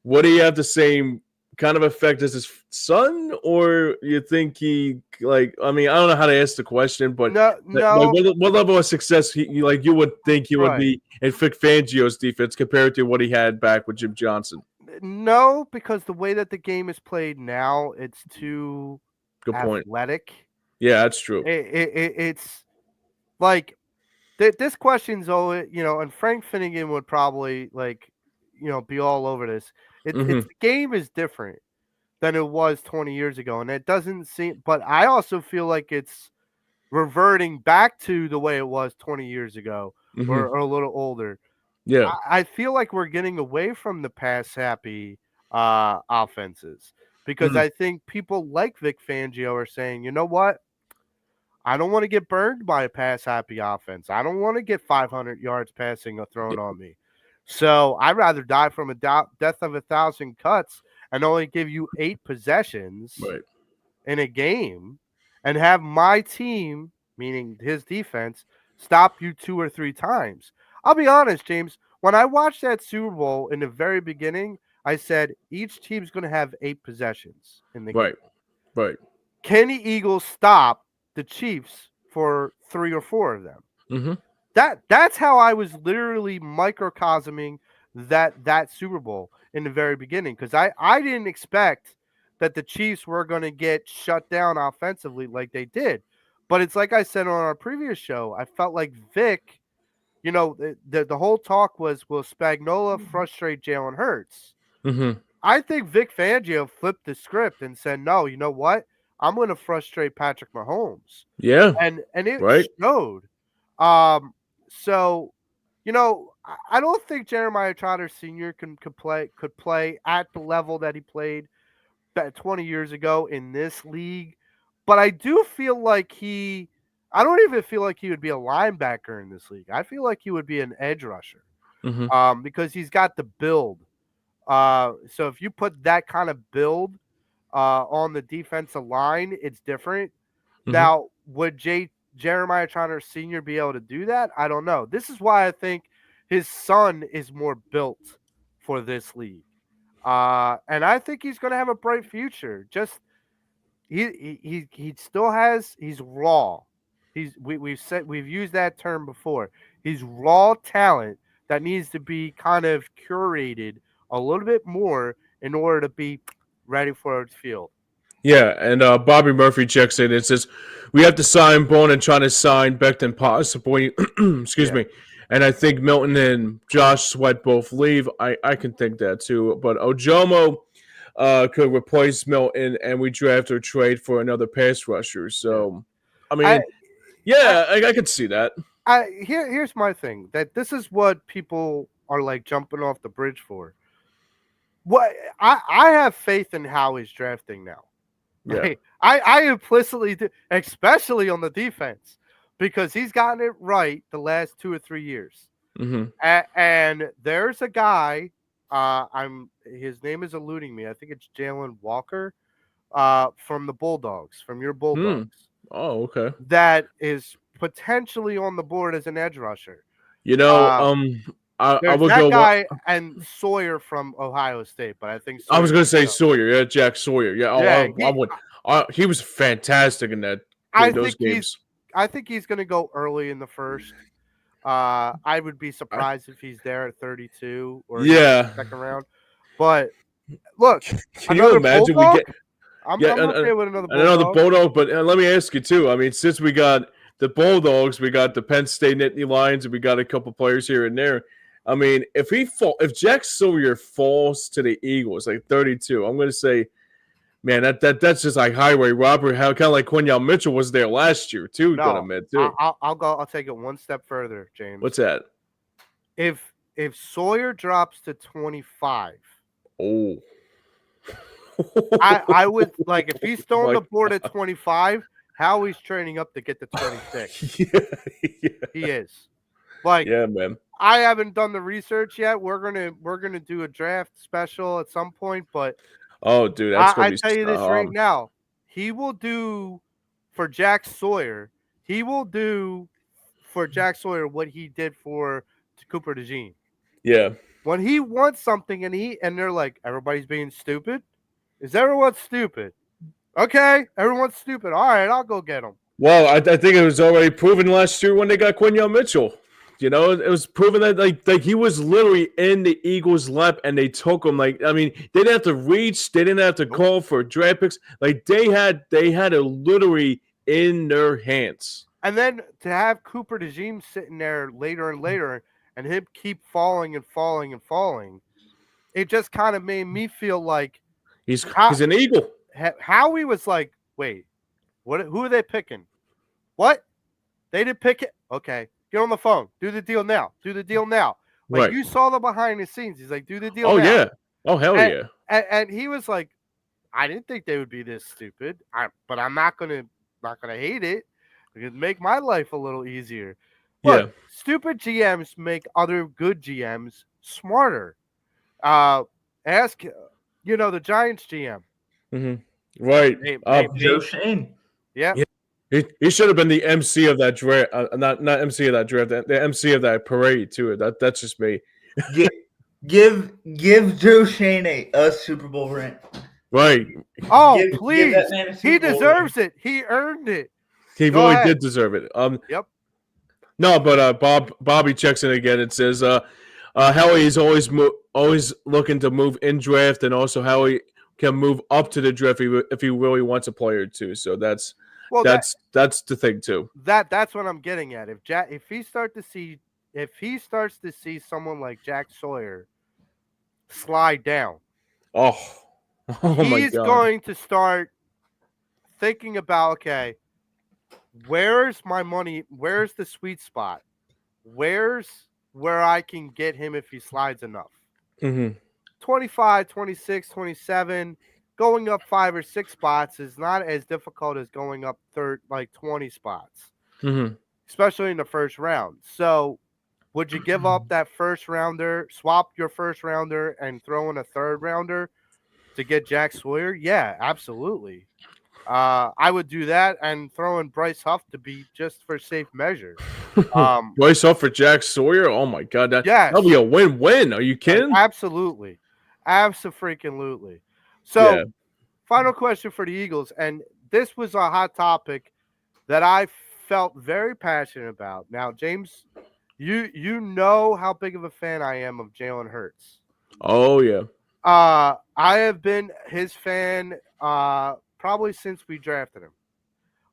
would he have the same kind of effect as his son, or you think he, like, I mean, I don't know how to ask the question, but no. Like, what level of success you would think he would be in Vic Fangio's defense compared to what he had back with Jim Johnson? No, because the way that the game is played now, it's too Good point. athletic. Yeah, that's true. It's like this question's always, and Frank Finnegan would probably be all over this. It's Hmm. the game is different than it was 20 years ago, and it doesn't seem. But I also feel like it's reverting back to the way it was 20 years ago, Hmm. or a little older. Yeah. I feel like we're getting away from the pass happy offenses because Mm. I think people like Vic Fangio are saying, you know what? I don't want to get burned by a pass happy offense. I don't want to get 500 yards passing or thrown Yeah. on me. So I'd rather die from a death of 1,000 cuts and only give you 8 possessions Right. in a game and have my team, meaning his defense, stop you 2 or 3 times. I'll be honest, James. When I watched that Super Bowl in the very beginning, I said each team's going to have 8 possessions in the game. Right. Right. Can the Eagles stop the Chiefs for 3 or 4 of them? Hmm. That's how I was literally microcosming that Super Bowl in the very beginning, because I didn't expect that the Chiefs were going to get shut down offensively like they did. But it's like I said on our previous show, I felt like Vic, the whole talk was, will Spagnuolo frustrate Jalen Hurts? Hmm. I think Vic Fangio flipped the script and said, no, you know what? I'm going to frustrate Patrick Mahomes, Yeah. and it Right. showed. Um, so, I don't think Jeremiah Trotter Sr. could play at the level that he played 20 years ago in this league, but I do feel like I don't even feel like he would be a linebacker in this league. I feel like he would be an edge rusher, Hmm. because he's got the build. So if you put that kind of build on the defensive line, it's different. Hmm. Now, would Jeremiah Trotter Sr. be able to do that? I don't know. This is why I think his son is more built for this league. And I think he's going to have a bright future. Just he still has, he's raw. We've used that term before. He's raw talent that needs to be kind of curated a little bit more in order to be ready for its field. Yeah, and Bobby Murphy checks in and says, "We have to sign Bone and trying to sign Becton possibly." Excuse Yeah. me. And I think Milton and Josh Sweat both leave. I can think that too. But Ojomo could replace Milton, and we draft or trade for another pass rusher. Yeah. So, I I mean, I, yeah, I could see that. here's my thing, that this is what people are like jumping off the bridge for. What I have faith in how he's drafting now. Yeah. Right. I implicitly do, especially on the defense, because he's gotten it right the last 2 or 3 years. Mm-hmm. And there's a guy, his name is eluding me. I think it's Jalen Walker, from the Bulldogs, from your Hmm. Bulldogs, Oh, okay. that is potentially on the board as an edge rusher. You know, Uh, I there's would that go. guy and Sawyer from Ohio State, but I think I was Sawyer. going to say Sawyer. Yeah, Jack Sawyer. Yeah. Yeah, I would. He was fantastic in I those think games. I think he's going to go early in the first. I would be I, surprised if he's there at 32 or even yeah. second round. But look, Can you another imagine we Bulldog. get I'm yeah okay with another another Bulldog. Bulldog? But let me ask you too. I mean, since we got the Bulldogs, we got the Penn State Nittany Lions, and we got a couple players here and there. I mean, if Jack Sawyer falls to the Eagles like 32, I'm going to say, man, that's just like highway robbery. How kind of like Quinyon Mitchell was there last year too. Gonna No, admit too. I'll go. I'll take it one step further, James. What's that? If Sawyer drops to 25, Oh, I would like, if he's still on the my board at 25, Howie's training up to get to 26. yeah, yeah, He is. Like, yeah, man. I haven't done the research yet. We're gonna do a draft special at some point, but Oh, dude, that's gonna I be. tell you this right now, he will do for Jack Sawyer. He will do for Jack Sawyer what he did for Cooper DeJean. Yeah. When he wants something and they're like, everybody's being stupid. Is everyone stupid? Okay, everyone's stupid. All right, I'll go get him. Well, I think it was already proven last year when they got Quinyon Mitchell. You know, it was proven that like he was literally in the Eagles' lap and they took him. Like, I mean, they didn't have to reach, they didn't have to call for draft picks. Like they had to literally in their hands. And then to have Cooper DeJean sitting there later and later and him keep falling and falling and falling, it just kind of made me feel like He's an Eagle. Howie was like, wait, who are they picking? What? They didn't pick it? Okay. Get on the phone. Do the deal now. Do the deal now. Like Right. you saw the behind the scenes. He's like, do the deal Oh, now. yeah. Oh, hell and, yeah. And he was like, I didn't think they would be this stupid. But I'm not gonna hate it. It could make my life a little easier. Look, stupid GMs make other good GMs smarter. Ask the Giants GM. Mm-hmm. Right. Joe Shane. Yeah. He should have been the MC of that draft. Not MC of that draft. The MC of that parade too. That's just me. Give Joe Shane a Super Bowl ring. Right. Oh, please. He deserves it. He earned it. He really did deserve it. Yep. No, but Bobby checks in again and says Howie is always looking to move in draft, and also Howie can move up to the draft if he really wants a player too. So that's the thing too. That's what I'm getting at. If he starts to see someone like Jack Sawyer slide down, oh my God, he's going to start thinking about, okay, where's my money? Where's the sweet spot? Where's where I can get him if he slides enough? Mm-hmm. 25, 26, 27, going up 5 or 6 spots is not as difficult as going up 20 spots, especially in the first round. So would you give up that first rounder, swap your first rounder, and throw in a third rounder to get Jack Sawyer? Yeah, absolutely. I would do that and throw in Bryce Huff to be just for safe measure. Bryce Huff for Jack Sawyer? Oh my God, that'll be a win-win. Are you kidding? Absolutely. Absolutely. So, final question for the Eagles, and this was a hot topic that I felt very passionate about. Now, James, you know how big of a fan I am of Jalen Hurts. Oh yeah. I have been his fan probably since we drafted him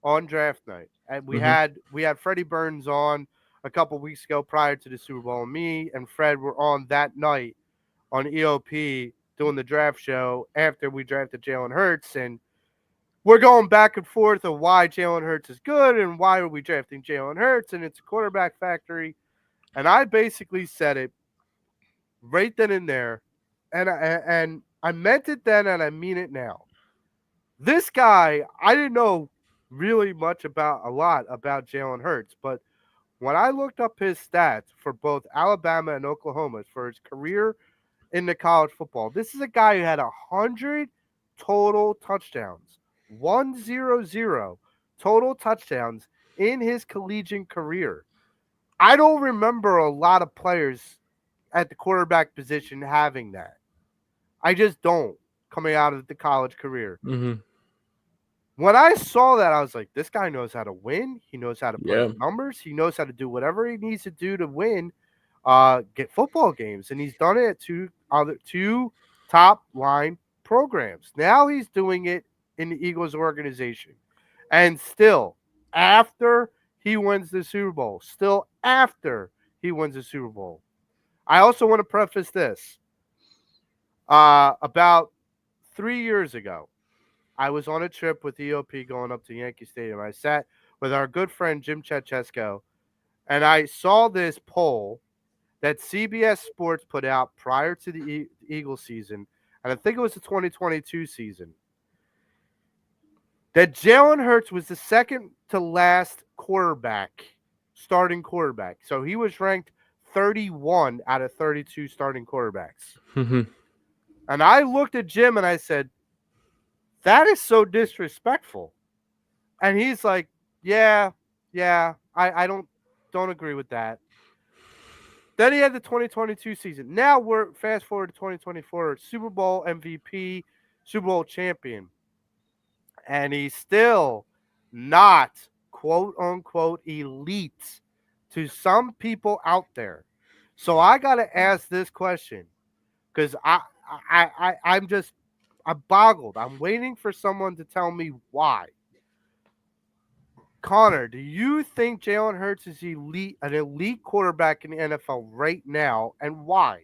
on draft night. And we had Freddie Burns on a couple weeks ago prior to the Super Bowl, and me and Fred were on that night on EOP doing the draft show after we drafted Jalen Hurts, and we're going back and forth of why Jalen Hurts is good and why are we drafting Jalen Hurts, and it's a quarterback factory. And I basically said it right then and there, and I meant it then and I mean it now. This guy, I didn't know really much about Jalen Hurts, but when I looked up his stats for both Alabama and Oklahoma for his career in the college football, this is a guy who had 100 total touchdowns, 100 total touchdowns in his collegiate career. I don't remember a lot of players at the quarterback position having that. I just don't, coming out of the college career. When I saw that, I was like, this guy knows how to win. He knows how to put up numbers. He knows how to do whatever he needs to do to win, get football games. And he's done it at two top line programs. Now he's doing it in the Eagles organization. And still, after he wins the Super Bowl, I also want to preface this. About 3 years ago, I was on a trip with EOP going up to Yankee Stadium. I sat with our good friend Jim Chechesko, and I saw this poll that CBS Sports put out prior to the Eagles season, and I think it was the 2022 season, that Jalen Hurts was the second to last starting quarterback. So he was ranked 31 out of 32 starting quarterbacks. And I looked at Jim and I said, that is so disrespectful. And he's like, yeah, I don't agree with that. Then he had the 2022 season. Now we're fast forward to 2024, Super Bowl MVP, Super Bowl champion. And he's still not, quote unquote, elite to some people out there. So I got to ask this question, because I'm boggled. I'm waiting for someone to tell me why. Connor, do you think Jalen Hurts is an elite quarterback in the NFL right now, and why?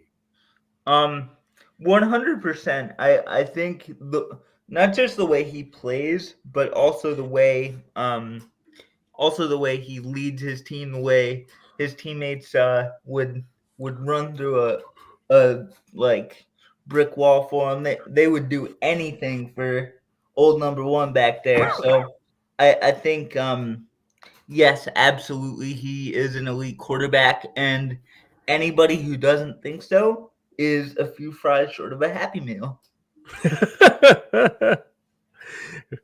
100%. I think not just the way he plays, but also the way he leads his team, the way his teammates would run through a like brick wall for him. They would do anything for old number one back there. So I think yes, absolutely, he is an elite quarterback, and anybody who doesn't think so is a few fries short of a Happy Meal.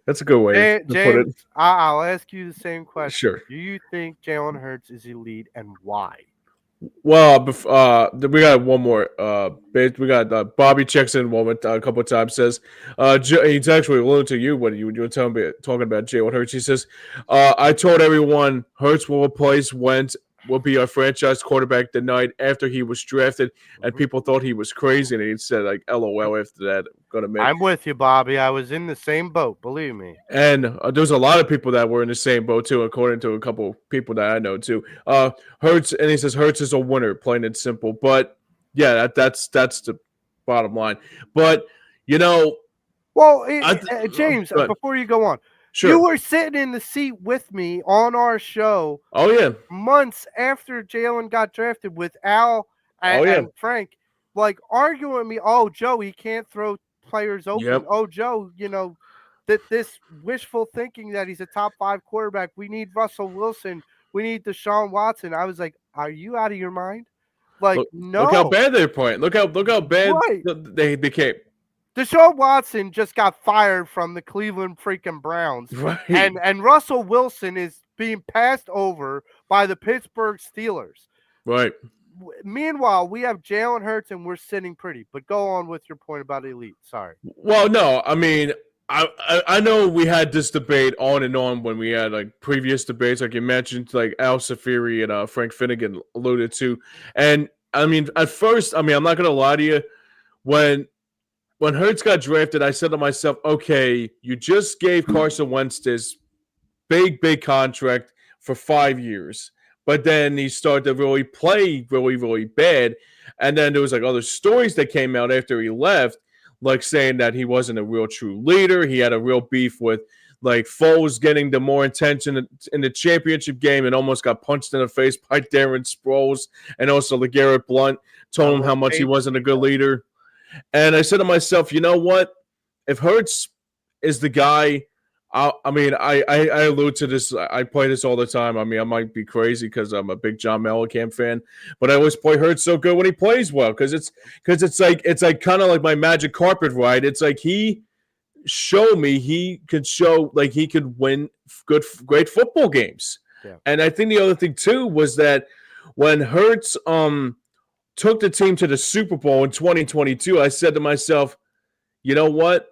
That's a good way to put it. James, I'll ask you the same question. Sure. Do you think Jalen Hurts is elite, and why? Well, we got one more. We got Bobby checks in one a couple of times. Says, he's actually alluding to you when you were talking about Jalen Hurts. He says, I told everyone Hurts will replace Wentz, will be our franchise quarterback the night after he was drafted, and people thought he was crazy. And he said, like, LOL after that. I'm gonna admit. I'm with you, Bobby. I was in the same boat. Believe me. And there's a lot of people that were in the same boat too, according to a couple people that I know too. Hurts, and he says Hurts is a winner, plain and simple. But yeah, that's the bottom line. But you know, Well, James, before you go on, sure. You were sitting in the seat with me on our show. Oh yeah, months after Jalen got drafted with Al and Frank, like arguing with me. Oh, Joe, he can't throw players open. Yep. Oh, Joe, that this wishful thinking that he's a top 5 quarterback. We need Russell Wilson. We need Deshaun Watson. I was like, are you out of your mind? Like, no. Look how bad they're playing. Look how bad they became. Deshaun Watson just got fired from the Cleveland freaking Browns. Right. And Russell Wilson is being passed over by the Pittsburgh Steelers. Right. Meanwhile, we have Jalen Hurts and we're sitting pretty. But go on with your point about elite. Sorry. Well, no, I mean, I know we had this debate on and on when we had like previous debates, like you mentioned, like Al Safiri and Frank Finnegan alluded to. And I mean, at first, I'm not gonna lie to you, when Hurts got drafted, I said to myself, okay, you just gave Carson Wentz this big contract for 5 years. But then he started to really play really bad. And then there was like other stories that came out after he left, like saying that he wasn't a real true leader. He had a real beef with like Foles getting the more attention in the championship game and almost got punched in the face by Darren Sproles. And also LeGarrette Blount told him how much he wasn't a good leader. And I said to myself, you know what? If Hurts is the guy, I allude to this. I play this all the time. I mean, I might be crazy because I'm a big John Mellencamp fan, but I always play Hurts so good when he plays well because it's like kind of like my magic carpet ride. It's like he could win great football games. Yeah. And I think the other thing too was that when Hurts took the team to the Super Bowl in 2022, I said to myself, you know what?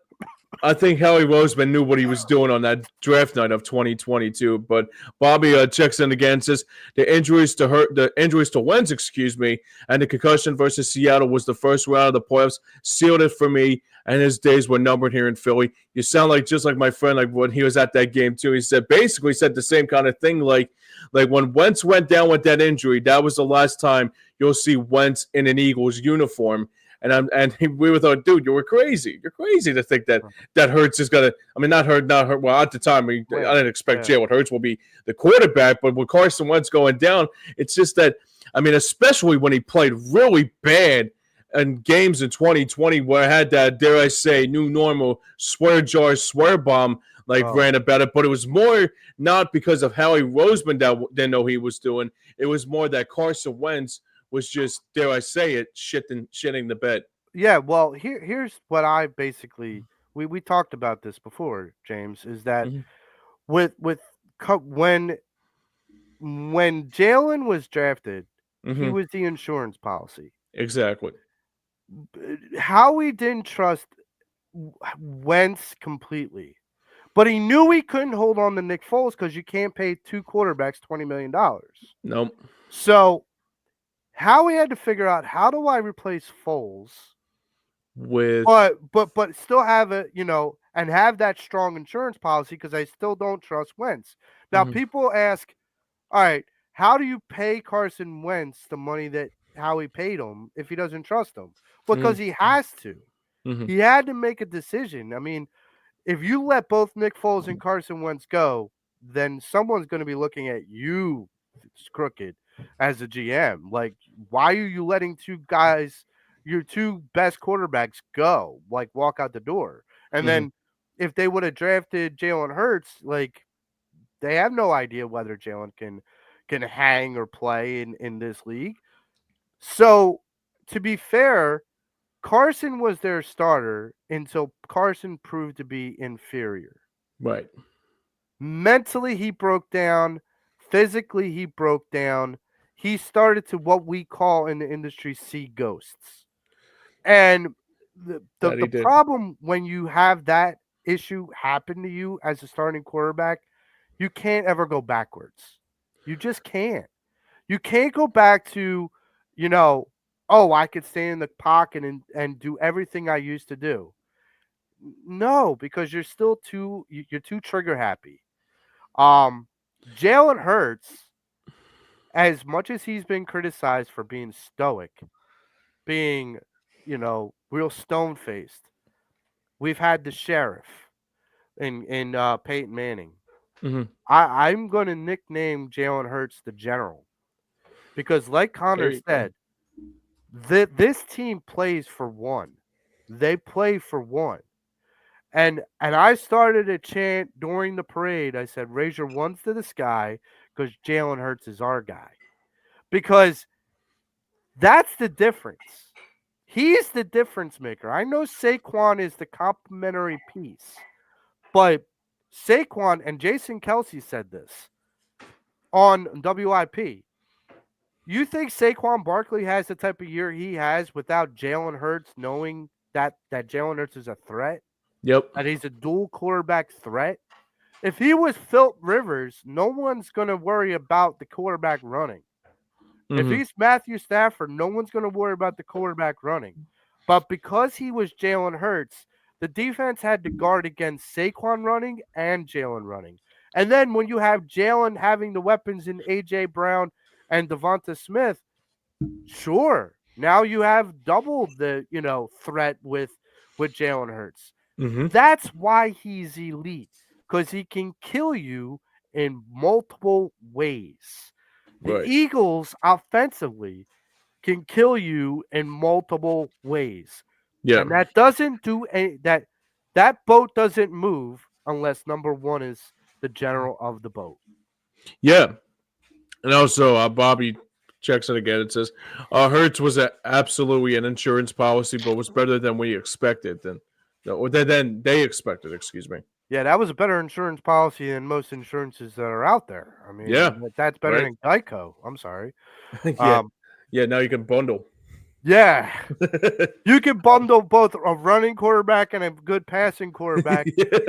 I think Howie Roseman knew what he was doing on that draft night of 2022. But Bobby checks in again, says the injuries to Wentz, and the concussion versus Seattle was the first round of the playoffs, sealed it for me, and his days were numbered here in Philly. You sound like just like my friend, like when he was at that game too. He said the same kind of thing, like when Wentz went down with that injury, that was the last time you'll see Wentz in an Eagles uniform. And we were thought, dude, you were crazy. You're crazy to think that Hurts is gonna. I mean, not Hurt. Well, at the time, I didn't expect Jalen Hurts will be the quarterback, but with Carson Wentz going down, it's just that. I mean, especially when he played really bad in games in 2020, where I had that, dare I say, new normal swear bomb ran about it, but it was more not because of Howie Roseman that didn't know he was doing. It was more that Carson Wentz was just, dare I say it, shitting the bed. Yeah, well, here's what I basically we talked about this before, James, is that when Jalen was drafted, he was the insurance policy. Exactly. Howie didn't trust Wentz completely, but he knew he couldn't hold on to Nick Foles because you can't pay 2 quarterbacks $20 million. Nope. So Howie had to figure out, how do I replace Foles with but still have it, and have that strong insurance policy because I still don't trust Wentz. Now, Mm-hmm. people ask, all right, how do you pay Carson Wentz the money that Howie paid him if he doesn't trust him? Because he has to. Mm-hmm. He had to make a decision. I mean, if you let both Nick Foles and Carson Wentz go, then someone's going to be looking at you crooked as a GM. Like, why are you letting two guys, your two best quarterbacks, go? Like, walk out the door. And Mm-hmm. then if they would have drafted Jalen Hurts, like, they have no idea whether Jalen can hang or play in this league. So, to be fair, Carson was their starter until Carson proved to be inferior. Right. Mentally, he broke down. Physically, he broke down. He started to what we call in the industry see ghosts. And That he the did. problem when you have that issue happen to you as a starting quarterback, you can't ever go backwards. You just can't. You can't go back to, you know, oh, I could stay in the pocket and do everything I used to do. No, because you're still you're too trigger happy. Um, Jalen Hurts, as much as he's been criticized for being stoic, being, real stone faced, we've had the sheriff in Peyton Manning. Mm-hmm. I'm going to nickname Jalen Hurts the general because, like There Connor you go. said, this team plays for one. They play for one. And I started a chant during the parade. I said, "Raise your ones to the sky," because Jalen Hurts is our guy. Because that's the difference. He's the difference maker. I know Saquon is the complementary piece, but Saquon and Jason Kelsey said this on WIP. You think Saquon Barkley has the type of year he has without Jalen Hurts knowing that Jalen Hurts is a threat, Yep. that he's a dual quarterback threat? If he was Philip Rivers, no one's going to worry about the quarterback running. If Mm-hmm. he's Matthew Stafford, no one's going to worry about the quarterback running. But because he was Jalen Hurts, the defense had to guard against Saquon running and Jalen running. And then when you have Jalen having the weapons in A.J. Brown and Devonta Smith, sure, now you have double the threat with Jalen Hurts. Mm-hmm. That's why he's elite, because he can kill you in multiple ways. The Right. Eagles offensively can kill you in multiple ways. Yeah. And that doesn't do any that boat doesn't move unless number one is the general of the boat. Yeah. And also, Bobby checks it again. It says, Hertz was absolutely an insurance policy, but was better than we expected. Than they expected, excuse me. Yeah, that was a better insurance policy than most insurances that are out there. I mean, Yeah. that's better Right. than Geico. I'm sorry. Yeah. Um, Yeah. Now you can bundle. yeah, you can bundle both a running quarterback and a good passing quarterback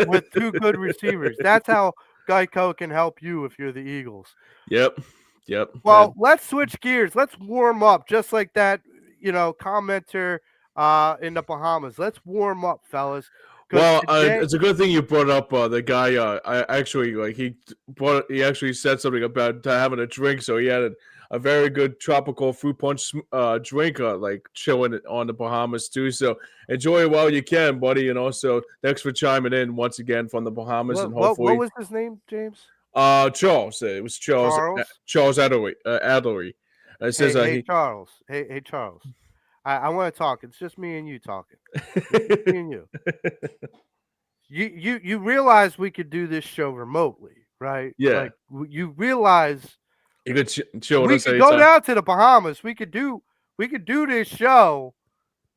with two good receivers. That's how Geico can help you if you're the Eagles. Yep. Yep. Well, let's switch gears. Let's warm up just like that, commenter in the Bahamas. Let's warm up, fellas. Because Well, today, it's a good thing you brought up the guy. I actually he actually said something about having a drink, so he had a very good tropical fruit punch drink, like chilling on the Bahamas too. So enjoy it while you can, buddy. And also, thanks for chiming in once again from the Bahamas, and what hopefully, was his name, James? Charles. It was Charles Charles. Charles Adlery. Adlery. It says Hey, he. Charles. Hey, Charles. I want to talk. It's just me and you talking. It's just me and you. You realize we could do this show remotely, right? Yeah, Like you realize you could chill with we us could go anytime. down to the Bahamas. We could do this show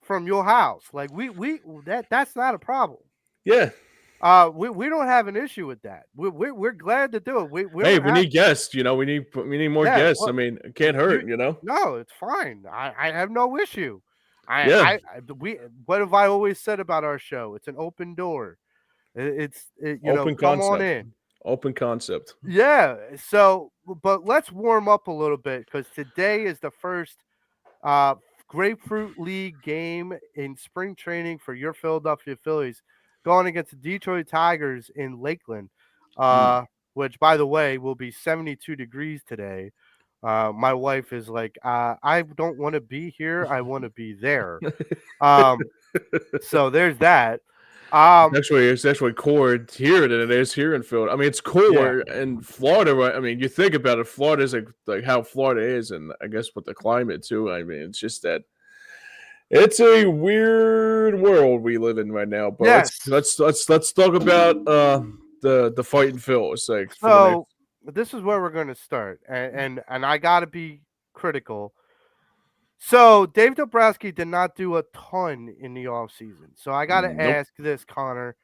from your house. Like that's not a problem. Yeah. We don't have an issue with that. We're glad to do it. We Hey, don't we have need guests. We need more yeah. guests. I Well, mean, it can't hurt. no, it's fine. I have no issue. Yeah, We what have I always said about our show? It's an open door. open Come on concept. in. Open concept. Yeah. So, but let's warm up a little bit because today is the first uh, Grapefruit League game in spring training for your Philadelphia Phillies. going against the Detroit Tigers in Lakeland, Mm. which, by the way, will be 72 degrees today. My wife is like, I don't want to be here. I want to be there. Um, so there's that. Um, It's actually cooler here than it is here in Florida. I mean, it's yeah. cooler in Florida, right? I mean, you think about it, Florida is like how Florida is, and I guess with the climate too. I mean, it's just that it's a weird world we live in right now. But let's Yes. let's let's let's talk about the fighting Phils like for the next. So this is where we're going to start, and I got to be critical. So Dave Dombrowski did not do a ton in the offseason. So I got to Nope. ask this, Connor.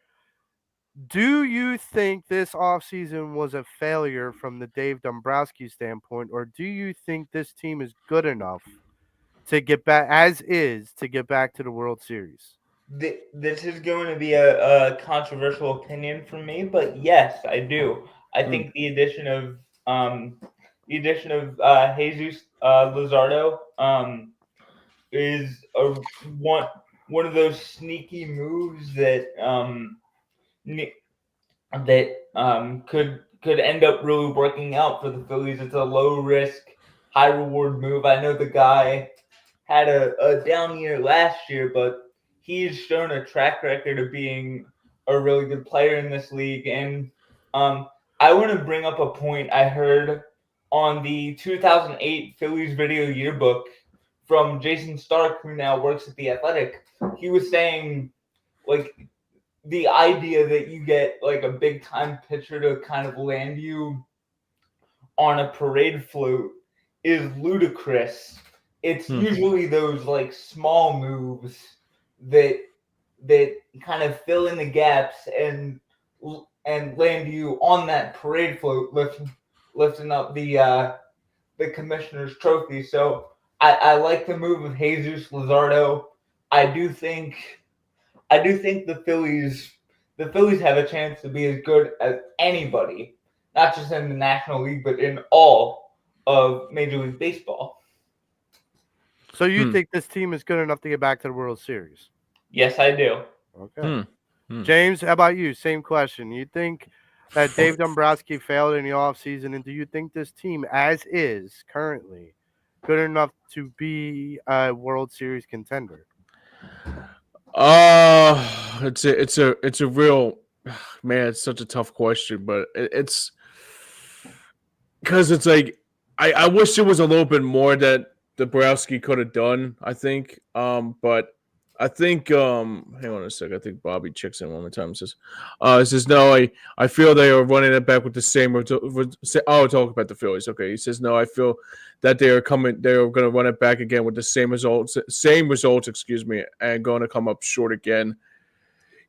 Do you think this offseason was a failure from the Dave Dombrowski standpoint, or do you think this team is good enough to get back as is to get back to the World Series? This is going to be a controversial opinion from me, but yes, I do. I Hmm. think Jesus Luzardo is one of those sneaky moves that could end up really working out for the Phillies. It's a low risk, high reward move. I know the guy had a down year last year, but he's shown a track record of being a really good player in this league. And I want to bring up a point I heard on the 2008 Phillies video yearbook from Jason Stark, who now works at The Athletic. He was saying, like, the idea that you get like a big time pitcher to kind of land you on a parade float is ludicrous. It's usually those like small moves that kind of fill in the gaps and land you on that parade float, lifting up the commissioner's trophy. So I like the move of Jesus Luzardo. I do think the Phillies have a chance to be as good as anybody, not just in the National League, but in all of Major League Baseball. So you think this team is good enough to get back to the World Series? Yes, I do. Okay. James, how about you? Same question. You think that Dave Dombrowski failed in the offseason, and do you think this team, as is currently, good enough to be a World Series contender? It's a real man. It's such a tough question, but it's because it's like I wish there was a little bit more that Dabrowski could have done. I think, but I think hang on a sec. I think Bobby checks in one more time. It says no. I feel they are running it back with the same. Oh, talk about the Phillies. Okay, he says no. I feel that they are coming. They are going to run it back again with the same results. Excuse me, and going to come up short again.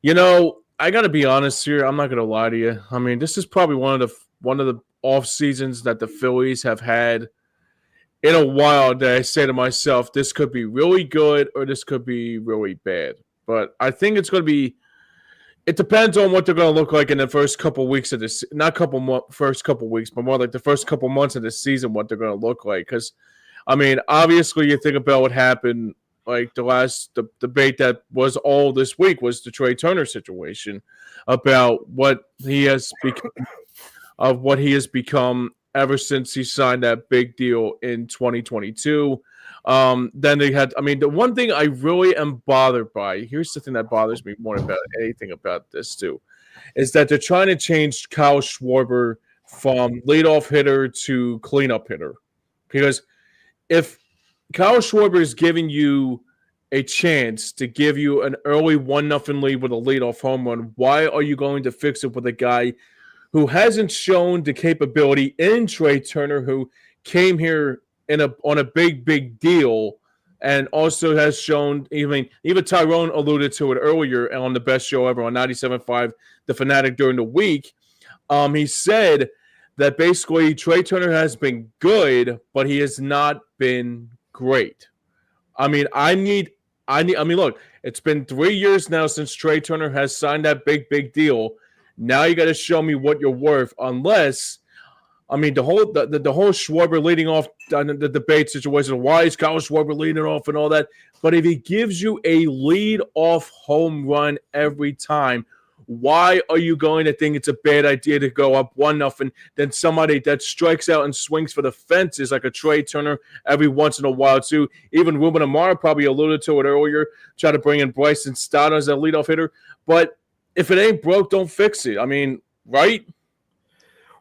You know, I got to be honest here. I'm not going to lie to you. I mean, this is probably one of the off seasons that the Phillies have had in a while that I say to myself, this could be really good or this could be really bad. But I think it's going to be. It depends on what they're going to look like in the first couple of weeks of this. Not first couple of weeks, but more like the first couple months of the season. What they're going to look like, because I mean, obviously, you think about what happened. Like the debate that was all this week was the Trey Turner situation about what he has become ever since he signed that big deal in 2022. Then they had, I mean, the one thing I really am bothered by, here's the thing that bothers me more about anything about this too, is that they're trying to change Kyle Schwarber from leadoff hitter to cleanup hitter. Because if Kyle Schwarber is giving you a chance to give you an early 1-0 lead with a leadoff home run, why are you going to fix it with a guy who hasn't shown the capability in Trey Turner, who came here on a big deal, and also has shown, even Tyrone alluded to it earlier on the best show ever on 97.5, The Fanatic during the week. He said that basically Trey Turner has been good, but he has not been great. I mean, look, it's been 3 years now since Trey Turner has signed that big deal. Now you got to show me what you're worth, unless I mean, the whole Schwarber leading off the debate situation. Why is Kyle Schwarber leading off and all that? But if he gives you a lead off home run every time, why are you going to think it's a bad idea to go up 1-0? Then somebody that strikes out and swings for the fences like a Trey Turner every once in a while too. Even Ruben Amaro probably alluded to it earlier. Try to bring in Bryson Stott as a leadoff hitter, but if it ain't broke, don't fix it. I mean, right?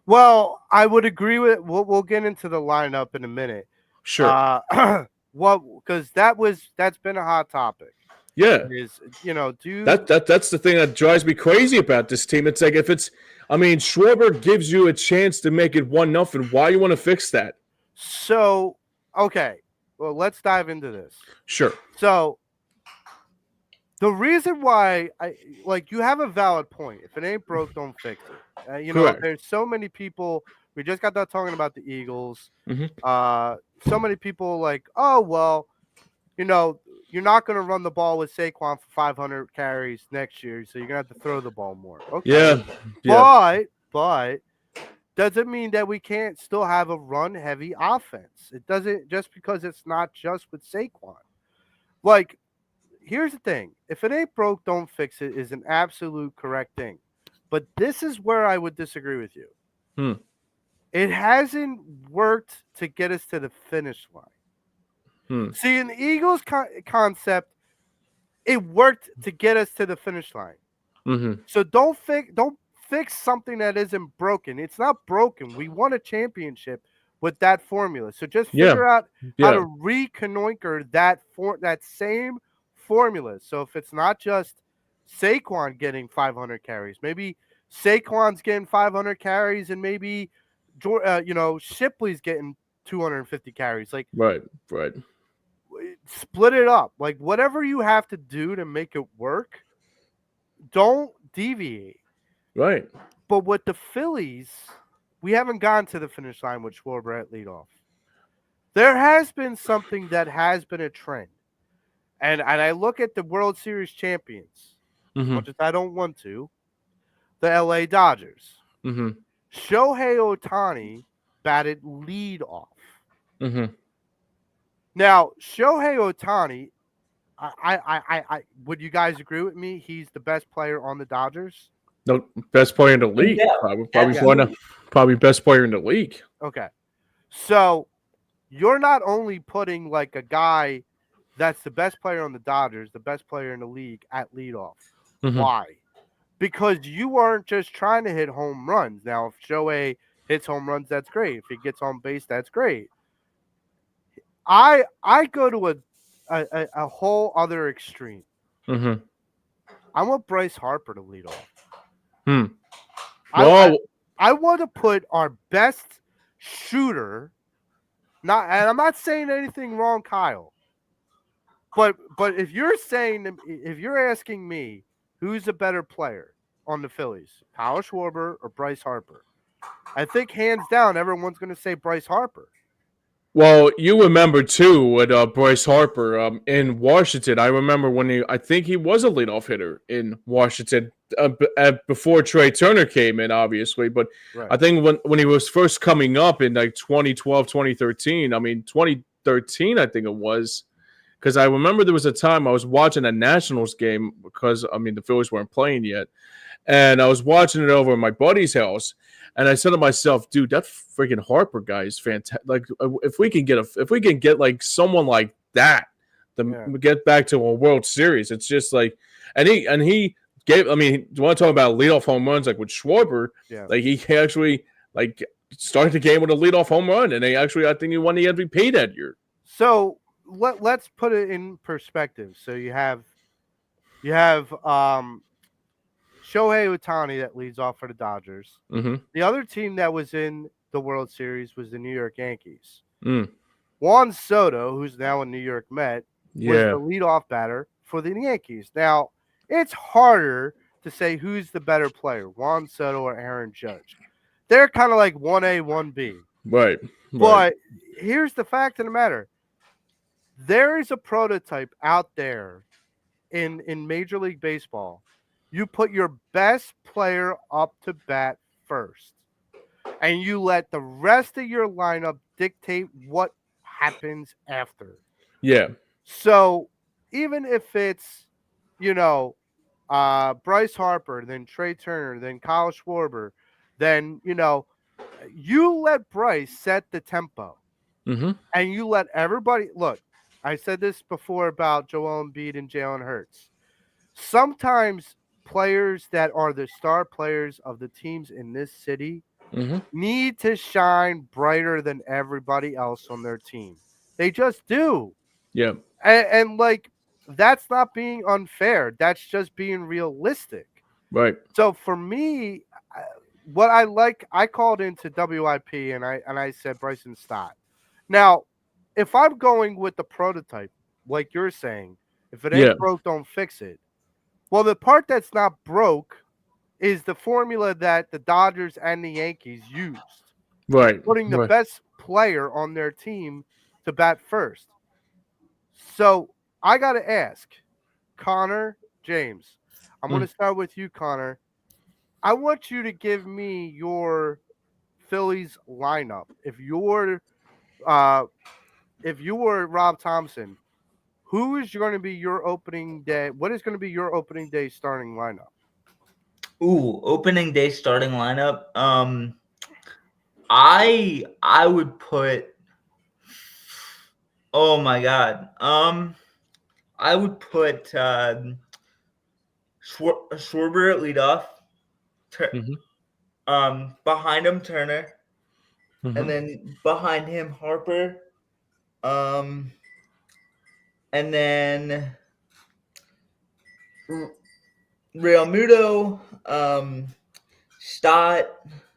Well, I would agree with. We'll get into the lineup in a minute. Sure. Because that's been a hot topic. Yeah. Is that's the thing that drives me crazy about this team. It's like if it's, I mean, Schwarber gives you a chance to make it 1-0. Why you want to fix that? So okay, well let's dive into this. Sure. So the reason why you have a valid point. If it ain't broke, don't fix it. Correct. There's so many people. We just got done talking about the Eagles. Mm-hmm. So many people like, oh well, you're not going to run the ball with Saquon for 500 carries next year, so you're going to have to throw the ball more. Okay. Yeah. But doesn't mean that we can't still have a run-heavy offense. It doesn't, just because it's not just with Saquon. Like, here's the thing. If it ain't broke, don't fix it is an absolute correct thing. But this is where I would disagree with you. It hasn't worked to get us to the finish line. See, in the Eagles concept, it worked to get us to the finish line. Mm-hmm. So don't fix something that isn't broken. It's not broken. We won a championship with that formula. So just figure out how to reconnoiter that same formula. So if it's not just Saquon getting 500 carries, maybe Saquon's getting 500 carries, and maybe Shipley's getting 250 carries. Like right. Split it up. Like whatever you have to do to make it work, don't deviate. Right. But with the Phillies, we haven't gone to the finish line with Schwarber at leadoff. There has been something that has been a trend. And I look at the World Series champions, much as I don't want to, the LA Dodgers. Shohei Ohtani batted leadoff. Now, Shohei Ohtani, I would you guys agree with me? He's the best player on the Dodgers? No, best player in the league. Yeah, probably best player in the league. Okay. So you're not only putting like a guy that's the best player on the Dodgers, the best player in the league at leadoff. Why? Because you aren't just trying to hit home runs. Now, if Shohei hits home runs, that's great. If he gets on base, that's great. I go to a whole other extreme. I want Bryce Harper to lead off. I want to put our best shooter. And I'm not saying anything wrong, Kyle. But if you're asking me who's a better player on the Phillies, Kyle Schwarber or Bryce Harper, I think hands down everyone's going to say Bryce Harper. Well, you remember too with Bryce Harper in Washington. I remember when I think he was a leadoff hitter in Washington before Trey Turner came in, obviously. But right. I think when he was first coming up in like 2012, 2013, I mean 2013, I think it was, because I remember there was a time I was watching a Nationals game because the Phillies weren't playing yet, and I was watching it over at my buddy's house. And I said to myself, dude, that freaking Harper guy is fantastic. Like, if we can get like someone like that to get back to a World Series, it's just like, and he gave. I mean, you want to talk about leadoff home runs like with Schwarber? Yeah. Like he actually like started the game with a leadoff home run, and I think he won the MVP that year. So let's put it in perspective. So you have Shohei Ohtani that leads off for the Dodgers. The other team that was in the World Series was the New York Yankees. Juan Soto, who's now a New York Met, was the leadoff batter for the Yankees. Now, it's harder to say who's the better player, Juan Soto or Aaron Judge. They're kind of like 1A, 1B. Right. But here's the fact of the matter. There is a prototype out there in Major League Baseball. You put your best player up to bat first. and you let the rest of your lineup dictate what happens after. Yeah. So even if it's, you know, Bryce Harper, then Trey Turner, then Kyle Schwarber, then, you let Bryce set the tempo Mm-hmm. and you let everybody look. I said this before about Joel Embiid and Jalen Hurts. Sometimes players that are the star players of the teams in this city Mm-hmm. need to shine brighter than everybody else on their team. They just do. Yeah. And like, that's not being unfair. That's just being realistic. Right. So for me, what I like, I called into WIP and I said Bryson Stott. Now, if I'm going with the prototype, like you're saying, if it Yeah. ain't broke, don't fix it. Well, the part that's not broke is the formula that the Dodgers and the Yankees used, Right. putting the Right. best player on their team to bat first. So I got to ask, Connor, James, I'm going Mm. to start with you, Connor. I want you to give me your Phillies lineup. Uh, if you were Rob Thompson, who is going to be your opening day? What is going to be your opening day starting lineup? Ooh, opening day starting lineup. I would put. Oh my god. I would put Schwarber at leadoff. Mm-hmm. Behind him Turner, Mm-hmm. and then behind him Harper. Um, and then Real Muto. Stott.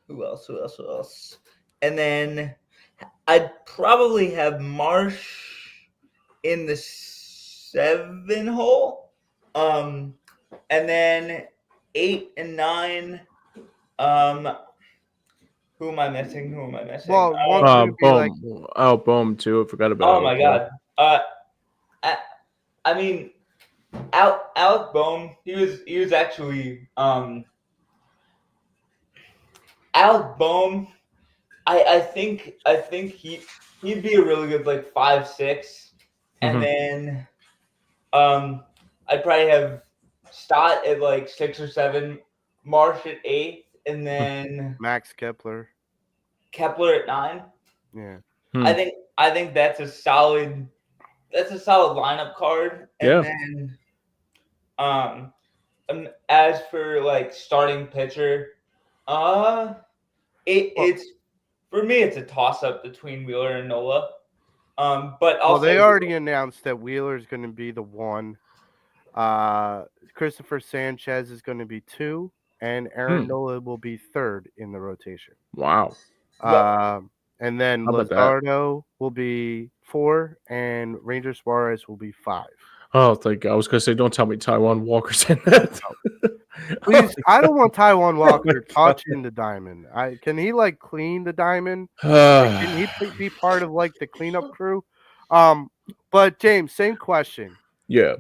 Who else? Who else? Who else? And then I'd probably have Marsh in the 7 hole. And then 8 and 9. Um, who am I missing? Who am I missing? Well, won't you be like, Boom. Oh, boom too. I forgot about Oh Alec my Bohm. god. I, I mean, Alec Bohm. He was actually Alec Bohm. I think he'd be a really good like 5'6", and Mm-hmm. then I'd probably have Stott at like 6 or 7, Marsh at 8, and then Max Kepler? Kepler at 9. Yeah. I Hmm. think I think that's a solid lineup card. And Yeah. then as for like starting pitcher, uh Well, it's for me it's a toss up between Wheeler and Nola. But well, I'll they say already announced that Wheeler is going to be the one. Christopher Sanchez is going to be 2, and Aaron Hmm. Nola will be 3rd in the rotation. Wow. Well, And then How about that? Luzardo will be 4, and Ranger Suarez will be 5. Oh, thank God. I was gonna say, don't tell me Taiwan Walker's in that. Please, I don't want Taiwan Oh my Walker God. touching the diamond. Can he like clean the diamond? Like, can he be part of like the cleanup crew? But James, same question. Yeah.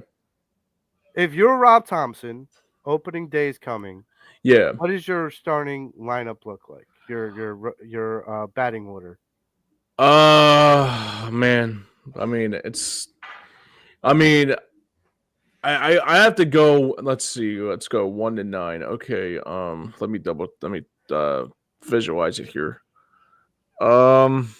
If you're Rob Thompson, opening day is coming. Yeah. What does your starting lineup look like? Your batting order. Man. I mean, it's. I mean, I have to go. Let's see. Let's go 1 to 9. Okay. Let me visualize it here. Um.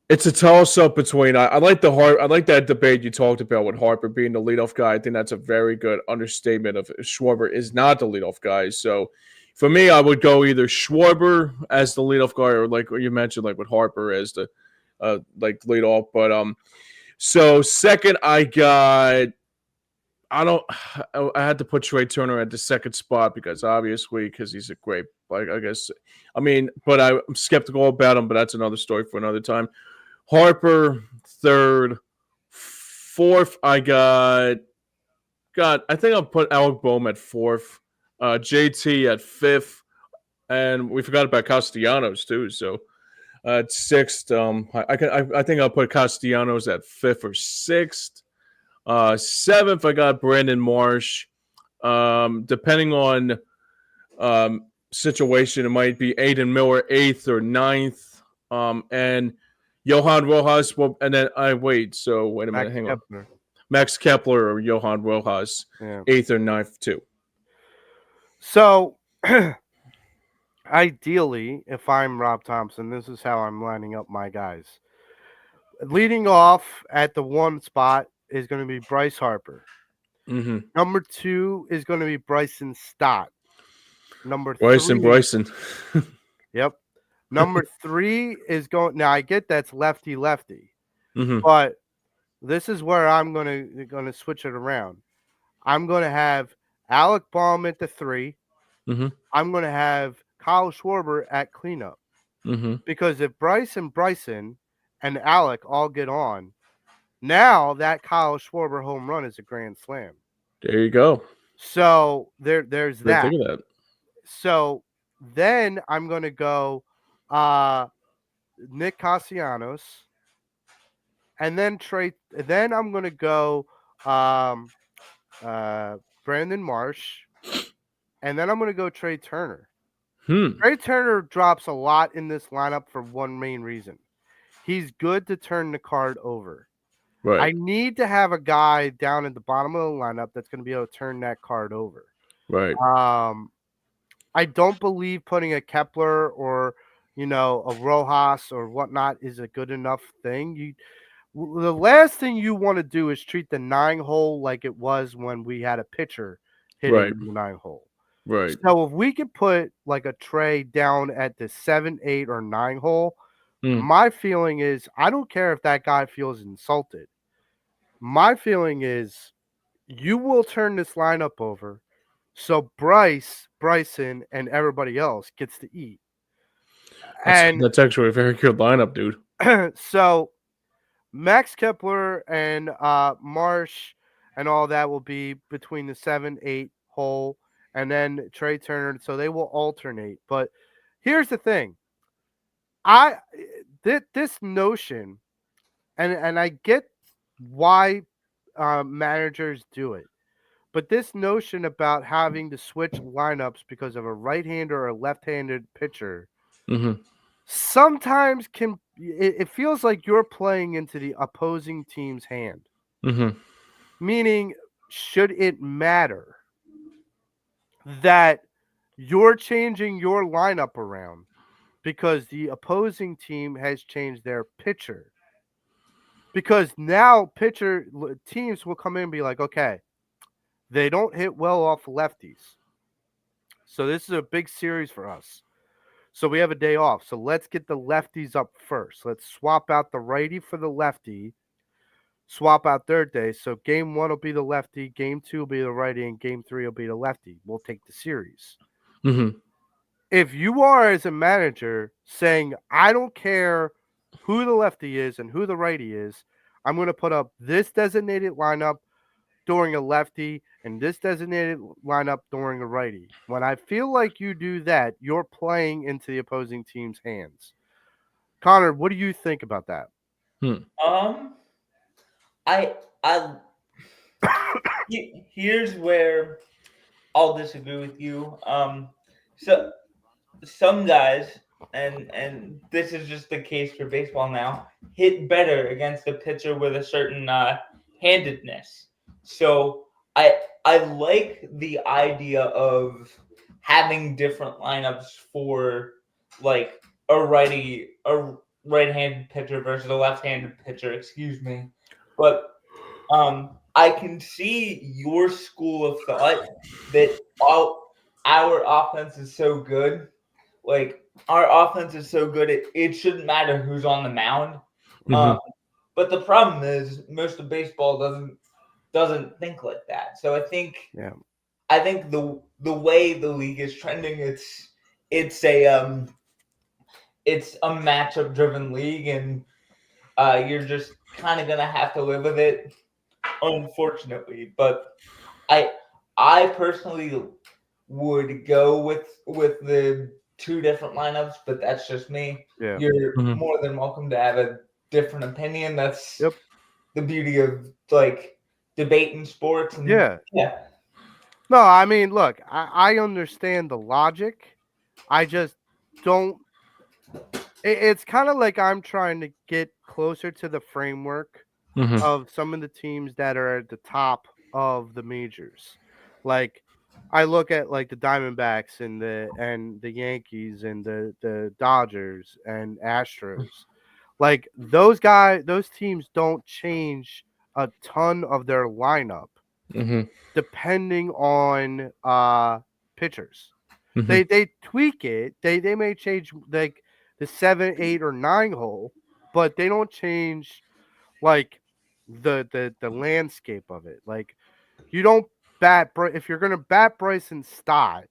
It's a toss up between. I like I like that debate you talked about with Harper being the leadoff guy. I think that's a very good understatement of Schwarber is not the leadoff guy. So for me, I would go either Schwarber as the leadoff guy or like you mentioned, like with Harper as the like leadoff. But so second, I got. I don't. I had to put Trey Turner at the second spot because obviously because he's a great. Like I guess. I mean, but I'm skeptical about him. But that's another story for another time. Harper third, fourth. I got. I think I'll put Alec Bohm at fourth, JT at fifth, and we forgot about Castellanos too. So at sixth, I think I'll put Castellanos at fifth or sixth. Seventh, I got Brandon Marsh. Depending on situation, it might be Aiden Miller 8th or 9th. And Johan Rojas will, and then I wait. So wait a minute, Max hang on. Kepler. Max Kepler or Johan Rojas, Yeah. 8th or 9th too. So ideally, if I'm Rob Thompson, this is how I'm lining up my guys. Leading off at the 1 spot is going to be Bryce Harper. Mm-hmm. Number 2 is going to be Bryson Stott. Number Bryson, 3. Bryson. Yep. Number 3 is going. Now I get that's lefty. Mm-hmm. But this is where I'm gonna switch it around. I'm gonna have Alec Baum at the 3. Mm-hmm. I'm gonna have Kyle Schwarber at cleanup. Mm-hmm. Because if Bryson and Alec all get on, now that Kyle Schwarber home run is a grand slam. There you go. So there's Didn't that. think of that. So then I'm gonna go Nick Castellanos, and then Trey. Then I'm gonna go um, Brandon Marsh, and then I'm gonna go Trey Turner. Trey Turner drops a lot in this lineup for one main reason. He's good to turn the card over. Right. I need to have a guy down at the bottom of the lineup that's going to be able to turn that card over. Right. I don't believe putting a Kepler or a Rojas or whatnot is a good enough thing. The last thing you want to do is treat the 9 hole like it was when we had a pitcher hitting Right. the 9 hole. Right. So if we could put like a Trey down at the 7, 8, or 9 hole, my feeling is I don't care if that guy feels insulted. My feeling is you will turn this lineup over so Bryson, and everybody else gets to eat. That's actually a very good lineup, dude. So Max Kepler and Marsh and all that will be between the 7, 8 hole, and then Trey Turner. So they will alternate. But here's the thing. This notion, and I get why managers do it. But this notion about having to switch lineups because of a right-hander or a left-handed pitcher sometimes it feels like you're playing into the opposing team's hand. Meaning, should it matter that you're changing your lineup around because the opposing team has changed their pitcher? Because now pitcher teams will come in and be like, okay, they don't hit well off lefties. So this is a big series for us. So we have a day off. So let's get the lefties up first. Let's swap out the righty for the lefty. Swap out third day. So game 1 will be the lefty, game 2 will be the righty, and game 3 will be the lefty. We'll take the series. If you are, as a manager, saying, I don't care who the lefty is and who the righty is, I'm going to put up this designated lineup during a lefty and this designated lineup during a righty. When I feel like you do that, you're playing into the opposing team's hands. Connor, what do you think about that? Here's where I'll disagree with you. So some guys, and this is just the case for baseball now, hit better against a pitcher with a certain handedness. So I like the idea of having different lineups for like a right-handed pitcher versus a left-handed pitcher. Excuse me, but I can see your school of thought that our offense is so good. Like our offense is so good, it shouldn't matter who's on the mound. But the problem is most of baseball doesn't think like that. So I think the way the league is trending, it's a matchup driven league, and you're just kind of gonna have to live with it, unfortunately. But I personally would go with the 2 different lineups, but that's just me. Yeah. You're more than welcome to have a different opinion. That's the beauty of like debating sports. And, No, I mean, look, I understand the logic, I just don't. It's kind of like I'm trying to get closer to the framework Mm-hmm. of some of the teams that are at the top of the majors. Like I look at like the Diamondbacks and the Yankees and the Dodgers and Astros. Like those teams don't change a ton of their lineup Mm-hmm. depending on pitchers. Mm-hmm. They tweak it. They may change like the 7, 8, or 9 hole, but they don't change like the landscape of it. Like you don't if you're gonna bat Bryson Stott,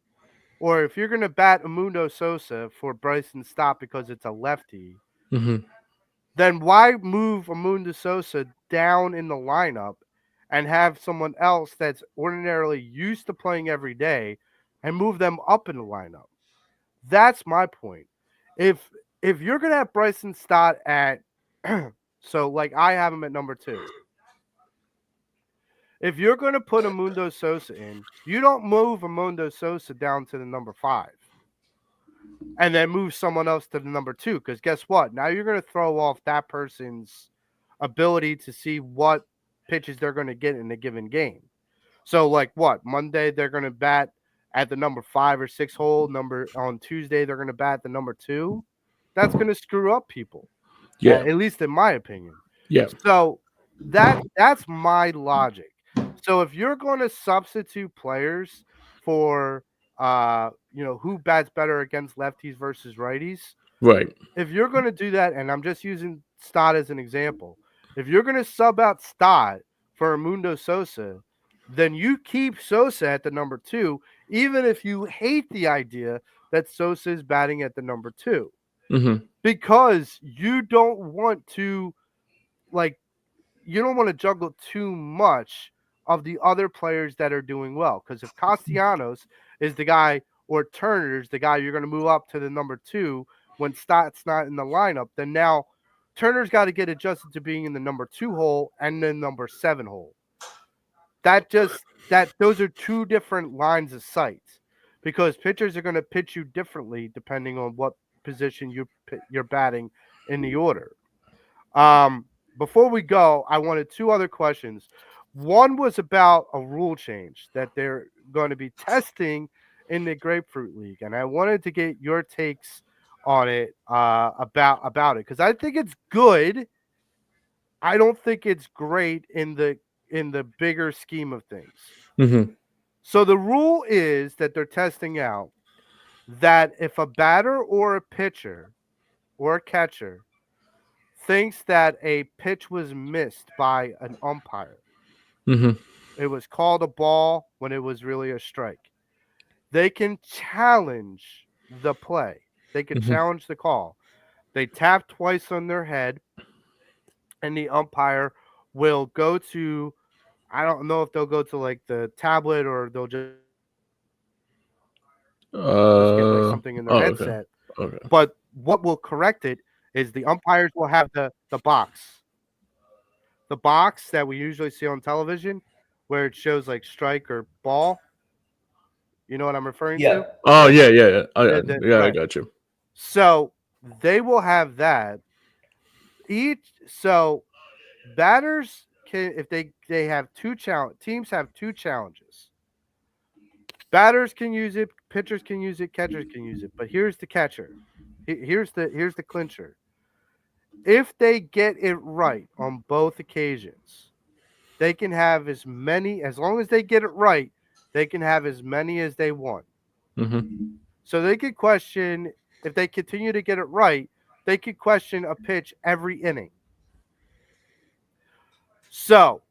or if you're gonna bat Amundo Sosa for Bryson Stott because it's a lefty, Mm-hmm. then why move Amundo Sosa down in the lineup and have someone else that's ordinarily used to playing every day and move them up in the lineup? That's my point. If if you're gonna have Bryson Stott at so like I have him at number 2. If you're gonna put Amundo Sosa in, you don't move Amundo Sosa down to the number 5 and then move someone else to the number 2. Because guess what? Now you're gonna throw off that person's ability to see what pitches they're gonna get in a given game. So like what? Monday they're gonna bat at the number 5 or 6 hole. Number on Tuesday they're gonna bat the number 2. That's gonna screw up people, Yeah. at least in my opinion. Yeah. So that's my logic. So if you're going to substitute players for who bats better against lefties versus righties, Right. if you're going to do that, and I'm just using Stott as an example, if you're going to sub out Stott for Mundo Sosa, then you keep Sosa at the number 2, even if you hate the idea that Sosa is batting at the number 2, Mm-hmm. because you don't want to like you don't want to juggle too much of the other players that are doing well. Because if Castellanos is the guy or Turner's the guy you're going to move up to the number 2 when Stott's not in the lineup, then now Turner's got to get adjusted to being in the number 2 hole and the number 7 hole. That those are two different lines of sight because pitchers are going to pitch you differently depending on what position you're batting in the order. Um, Before we go, I wanted two other questions. One was about a rule change that they're going to be testing in the Grapefruit League, and I wanted to get your takes on it about it because I think it's good. I don't think it's great in the bigger scheme of things. Mm-hmm. So the rule is that they're testing out that if a batter or a pitcher or a catcher thinks that a pitch was missed by an umpire. Mm-hmm. It was called a ball when it was really a strike. They can challenge the play. They can Mm-hmm. challenge the call. They tap twice on their head, and the umpire will go to. I don't know if they'll go to like the tablet or they'll just get like something in their headset. But Oh, what will okay. correct it Okay. is the umpires will have the box that we usually see on television where it shows like strike or ball. You know what I'm referring to? Yeah. Oh, Yep. yeah, yeah, yeah. Yeah, I Right. got you. So they will have that. So batters can if they have two challenge teams have two challenges. Batters can use it, pitchers can use it, catchers can use it. But here's the catcher. Here's the clincher. If they get it right on both occasions, they can have as many as long as they get it right, they can have as many as they want. Mm-hmm. So they could question if they continue to get it right, they could question a pitch every inning. So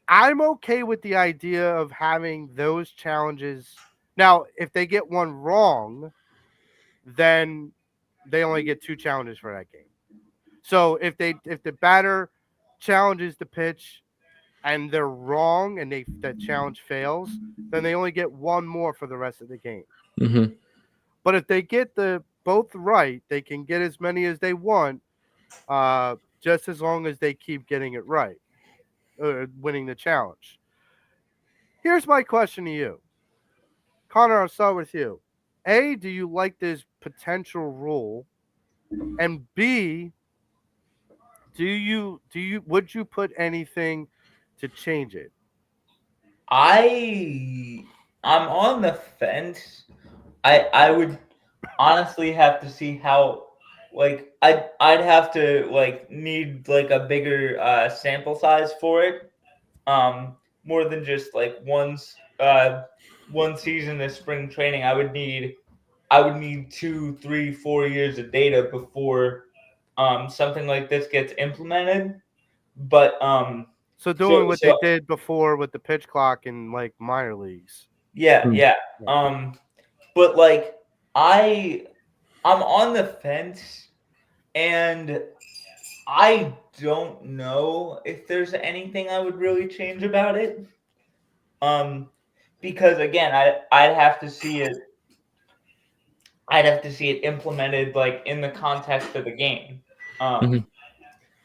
I'm okay with the idea of having those challenges. Now, if they get one wrong, then they only get two challenges for that game. So if the batter challenges the pitch and they're wrong and that challenge fails, then they only get one more for the rest of the game. Mm-hmm. But if they get the both right, they can get as many as they want, just as long as they keep getting it right, winning the challenge. Here's my question to you, Connor. I'll start with you. A, do you like this potential rule? And B, do you would you put anything to change it? I I'm on the fence. I would honestly have to see how, like, I'd have to like need like a bigger sample size for it. More than just like one season of spring training. I would need 2, 3, 4 years of data before something like this gets implemented. But So so doing what they so did before with the pitch clock in like minor leagues. yeah, Mm. yeah. Yeah. Um, but like I I'm on the fence, and I don't know if there's anything I would really change about it. Um, because again, I'd have to see it implemented like in the context of the game. Mhm. Um,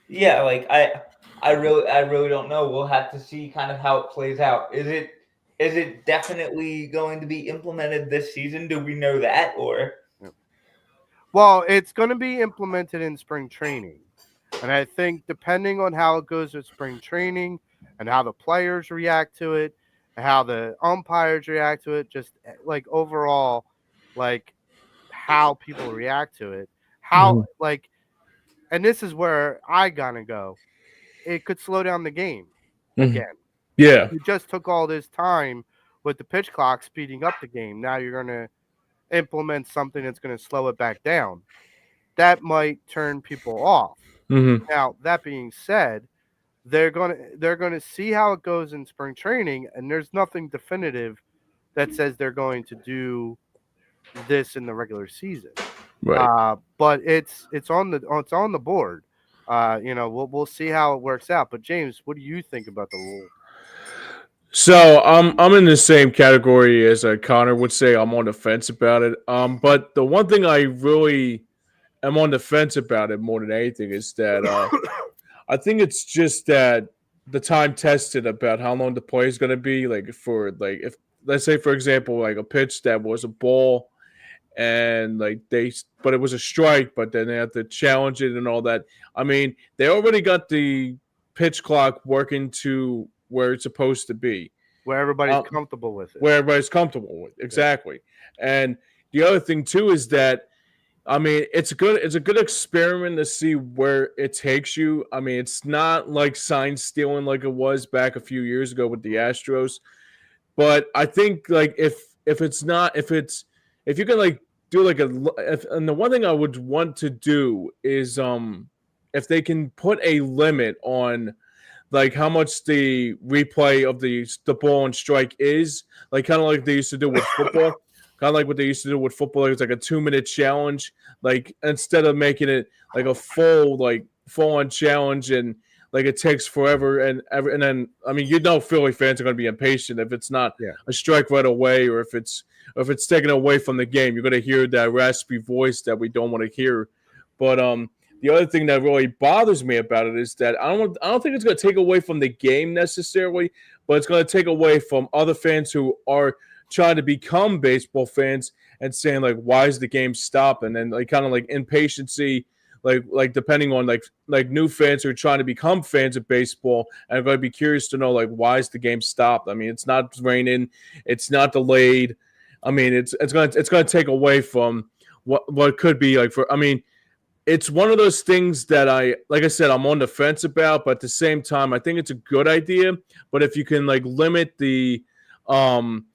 yeah, like I really don't know. We'll have to see kind of how it plays out. Is it definitely going to be implemented this season? Do we know that, or Yeah. Well, it's going to be implemented in spring training. And I think depending on how it goes with spring training and how the players react to it, and how the umpires react to it, just like overall, like how people react to it, how Mhm. like, and this is where I gotta go. It could slow down the game Mhm. again. Yeah. You just took all this time with the pitch clock speeding up the game. Now you're gonna implement something that's gonna slow it back down. That might turn people off. Mhm. Now, that being said, they're gonna see how it goes in spring training, and there's nothing definitive that says they're going to do this in the regular season. Right. But it's on the board. We'll see how it works out. But James, what do you think about the rule? So I'm in the same category as Connor would say. I'm on the fence about it. But the one thing I really am on the fence about it more than anything is that I think it's just that the time tested about how long the play is going to be. Like for like if let's say for example like a pitch that was a ball and like but it was a strike, but then they have to challenge it and all that. I mean, they already got the pitch clock working to where it's supposed to be, Where everybody's um, comfortable with it. where everybody's comfortable with. Yeah. Exactly. And the other thing too is that I mean, it's a good experiment to see where it takes you. I mean, it's not like sign stealing like it was back a few years ago with the Astros, but I think like if it's not if you can like do like and the one thing I would want to do is if they can put a limit on like how much the replay of the ball and strike is, like kind of like they used to do with football, kind of like what they used to do with football. It's like a 2 minute challenge, like instead of making it like a full on challenge and like it takes forever and then I mean Philly fans are going to be impatient if it's not Yeah. a strike right away or if it's taken away from the game. You're going to hear that raspy voice that we don't want to hear, but the other thing that really bothers me about it is that I don't think it's going to take away from the game necessarily, but it's going to take away from other fans who are trying to become baseball fans and saying like, why is the game stopping? And like kind of like impatiency, like depending on like new fans who are trying to become fans of baseball and are going to be curious to know like why is the game stopped? I mean, it's not raining, it's not delayed. I mean, it's gonna take away from what could be like for. I mean, it's one of those things that like I said, I'm on the fence about, but at the same time, I think it's a good idea. But if you can like limit um,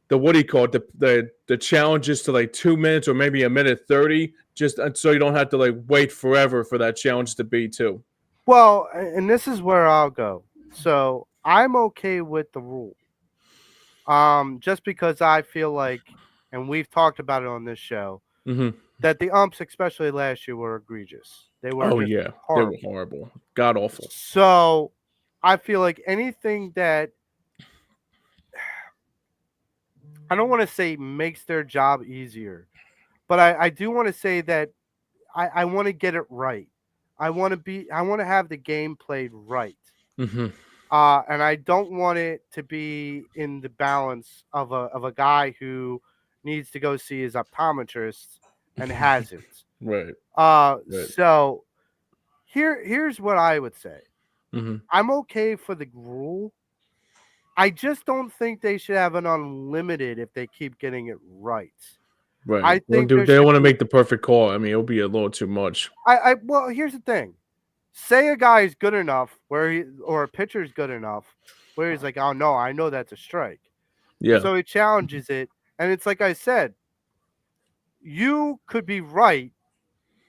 the what do you call it, the challenges to like 2 minutes or maybe a minute 30, just so you don't have to like wait forever for that challenge to be too. Well, and this is where I'll go. So I'm okay with the rule. Just because I feel like, and we've talked about it on this show, Mm-hmm. that the umps, especially last year, were egregious. They were Oh just yeah, they were horrible. horrible, god awful. So I feel like anything that I don't want to say makes their job easier, but I do want to say that I want to get it right. I want to have the game played right. Mm-hmm. And I don't want it to be in the balance of a guy who needs to go see his optometrist and hasn't. Right. Right. So here's what I would say. Mm-hmm. I'm okay for the rule. I just don't think they should have an unlimited if they keep getting it right. Right. I think there They should want to be. make the perfect call. I mean, it'll be a little too much. Well, here's the thing. Say a guy is good enough or a pitcher is good enough where he's like, oh no, I know that's a strike. Yeah. So he challenges it, and it's like I said, you could be right.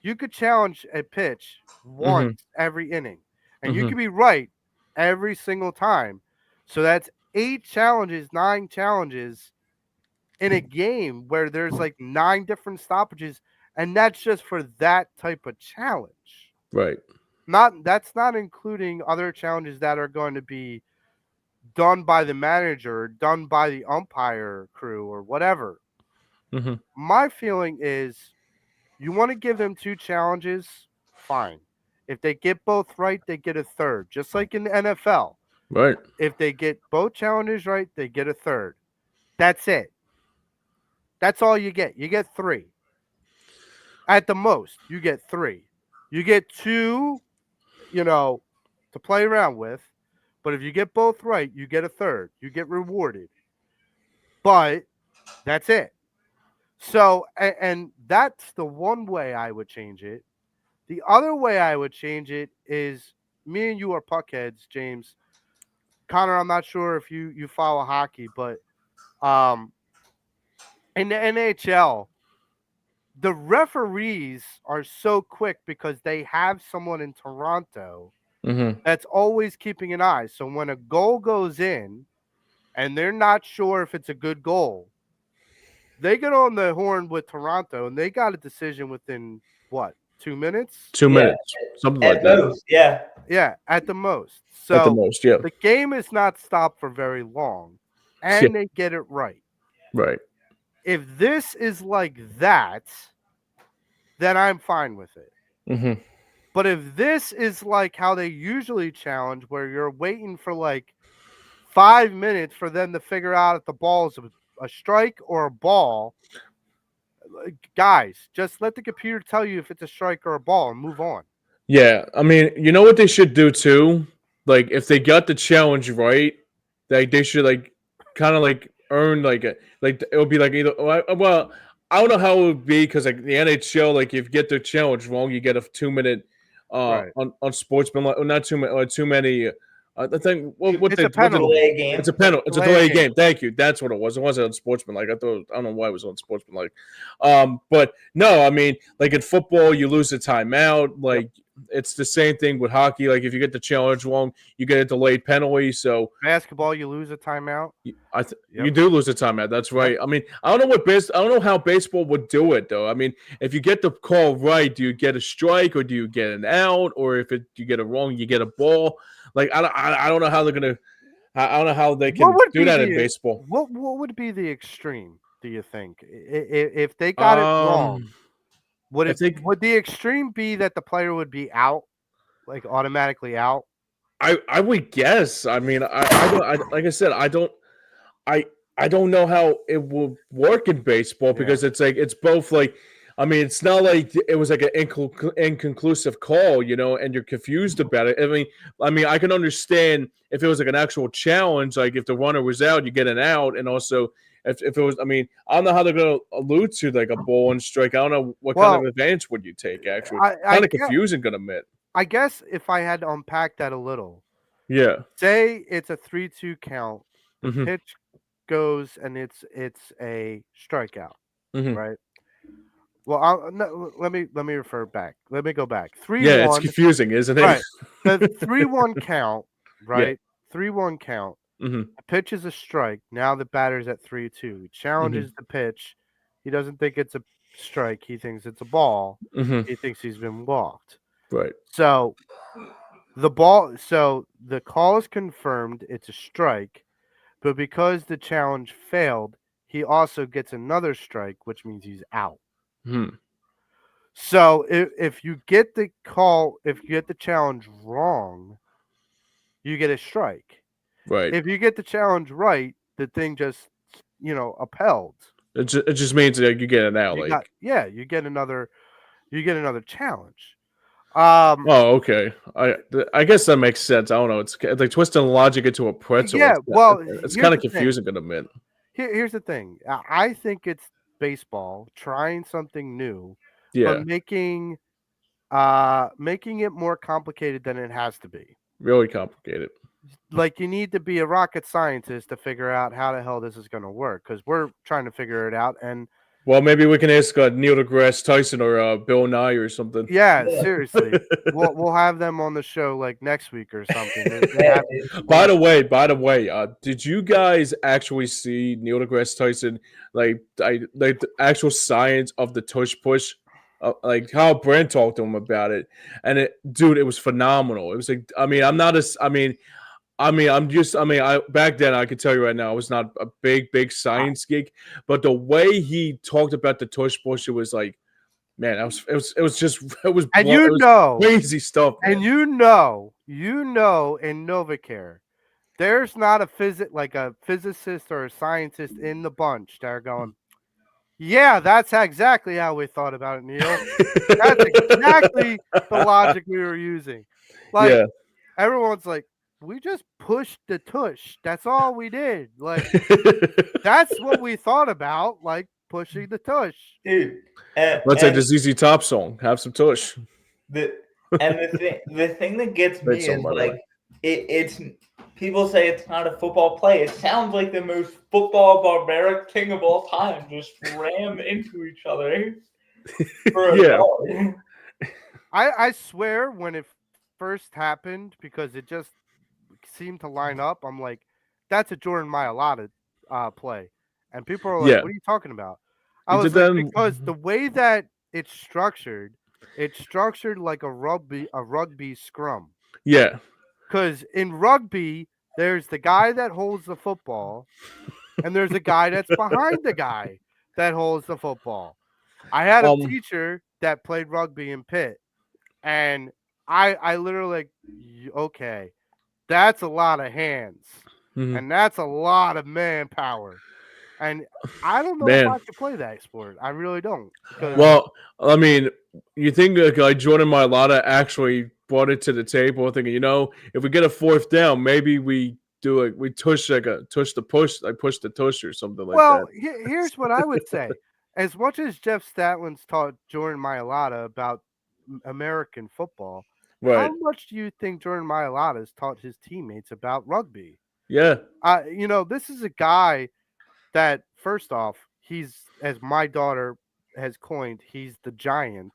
You could challenge a pitch Mm-hmm. once every inning, and you Mm-hmm. could be right every single time. So that's 8 challenges, 9 challenges in a game where there's like 9 different stoppages, and that's just for that type of challenge. Right. That's not including other challenges that are going to be done by the manager, done by the umpire crew, or whatever. Mm-hmm. My feeling is you want to give them 2 challenges, fine. If they get both right, they get a third, just like in the NFL. Right. If they get both challenges right, they get a third. That's it. That's all you get. You get 3. At the most, you get 3. You get 2, to play around with. But if you get both right, you get a third. You get rewarded. But that's it. So, and that's the one way I would change it. The other way I would change it is me and you are puckheads, James. Connor, I'm not sure if you follow hockey, but um, in the NHL, the referees are so quick because they have someone in Toronto Mm-hmm. that's always keeping an eye. So when a goal goes in and they're not sure if it's a good goal, they get on the horn with Toronto and they got a decision within what, 2 minutes? 2 minutes, something like At that. most, yeah. Yeah, at the most. At the So most, yeah. the game is not stopped for very long, Yeah. and they get it right. Right. If this is like that, then I'm fine with it. Mm-hmm. But if this is like how they usually challenge, where you're waiting for like 5 minutes for them to figure out if the ball is a strike or a ball, guys, just let the computer tell you if it's a strike or a ball and move on. Yeah. I mean, you know what they should do too? Like, if they got the challenge right, like they should like kind of like earn like a like it would be like either well, I don't know how it would be because like the NHL, like if you get the challenge wrong, you get a 2 minute Right. on sportsman, like not too many, too many. I think what It's they a what did, penalty. Delay game. it's a penalty. It's a Delay delay game. game. Thank you. That's what it was. It wasn't on sportsman. Like I don't know why it was on sportsman. Like, but no, I mean, like in football, you lose a timeout. Like it's the same thing with hockey. Like if you get the challenge wrong, you get a delayed penalty. So Basketball, you lose a timeout. you Yep. do lose a timeout. That's right. I mean, I don't know I don't know how baseball would do it though. I mean, if you get the call right, do you get a strike or do you get an out? Or if you get it wrong, you get a ball. Like I don't know how they're gonna. I don't know how they What can would do be that in the baseball. what would be the extreme? Do you think if they got it wrong, Um, I think would the extreme be that the player would be out, like automatically out? I would guess. I mean, I don't. Like I said, I I don't know how it will work in baseball Yeah. because it's like it's both like I mean it's not like it was like an inconclusive call, you know, and you're confused about it. I mean I can understand if it was like an actual challenge, like if the runner was out, you get an out, and also if it was, I mean, I don't know how they're going to allude to like a ball and strike. I don't know what kind of Well, advantage would you take. Actually, I kind of guess, confusing. Gonna admit. I guess if I had to unpack that a little, Yeah. say it's a 3-2 count, the Mm-hmm. pitch goes and it's a strikeout, Mm-hmm. right? Well, no, let me refer back. Let me go back. Three Yeah, it's one, confusing, isn't it? right? The 3-1 count, Yeah. right? 3-1 count. Mm-hmm. The pitch is a strike. Now the batter's at 3-2. He challenges the pitch. He doesn't think it's a strike. He thinks it's a ball. Mm-hmm. He thinks he's been walked. Right. So the call is confirmed. It's a strike. But because the challenge failed, he also gets another strike, which means he's out. Hmm. So if you get the call, if you get the challenge wrong, you get a strike. Right. If you get the challenge right, the thing just, upheld. It just means that you get it now. Like, You get another challenge. Um, oh, okay. I guess that makes sense. I don't know. It's like twisting logic into a pretzel. yeah. Well, It's here's kind of the thing. confusing in a minute. Here's the thing. I think it's baseball trying something new, but Yeah, making it more complicated than it has to be. really complicated. Like you need to be a rocket scientist to figure out how the hell this is going to work because we're trying to figure it out. And Well, maybe we can ask Neil deGrasse Tyson or Bill Nye or something. yeah, Yeah. seriously, we'll have them on the show like next week or something. They Yeah, have By the way, did you guys actually see Neil deGrasse Tyson like the actual science of the tush push? Like how Brent talked to him about it, and dude, it was phenomenal. It was like, I mean, I'm not as, I'm just, I back then I could tell you right now, I was not a big I- science geek, but the way he talked about the tush push, it was like, man, it was just, and it was crazy stuff, man. in Novacare, there's not a physicist or a scientist in the bunch that are going, yeah, that's exactly how we thought about it, Neil. That's exactly the logic we were using. Like Yeah. everyone's like, we just pushed the tush. That's all we did. Like that's what we thought about, like pushing the tush. dude. And, Let's say the and ZZ Top song. Have some tush. the the thing that gets Great me song, is by the way. like it's people say it's not a football play. It sounds like the most football barbaric thing of all time. Just ram into each other for a Yeah. yard. I swear when it first happened, because it just seemed to line up, I'm like, that's a Jordan Mailata play. And people are like, Yeah. what are you talking about? I He did was like, that because the way that it's structured like a rugby scrum. yeah. Because in rugby, there's the guy that holds the football, and there's a guy that's behind the guy that holds the football. I had a Um teacher that played rugby in Pitt, and I literally like, okay, that's a lot of hands, mhm. and that's a lot of manpower, and I don't know if Man. I could play that sport. I really don't because Well, I mean, you think like Jordan Mailata actually brought it to the table thinking, if we get a fourth down, maybe we do like we tush like a tush the push, like push the tush or something like that. here's what I would say. As much as Jeff Statlin's taught Jordan Mailata about American football, how Right. much do you think Jordan Mailata has taught his teammates about rugby? Yeah. This is a guy that, first off, he's, as my daughter has coined, he's the giant.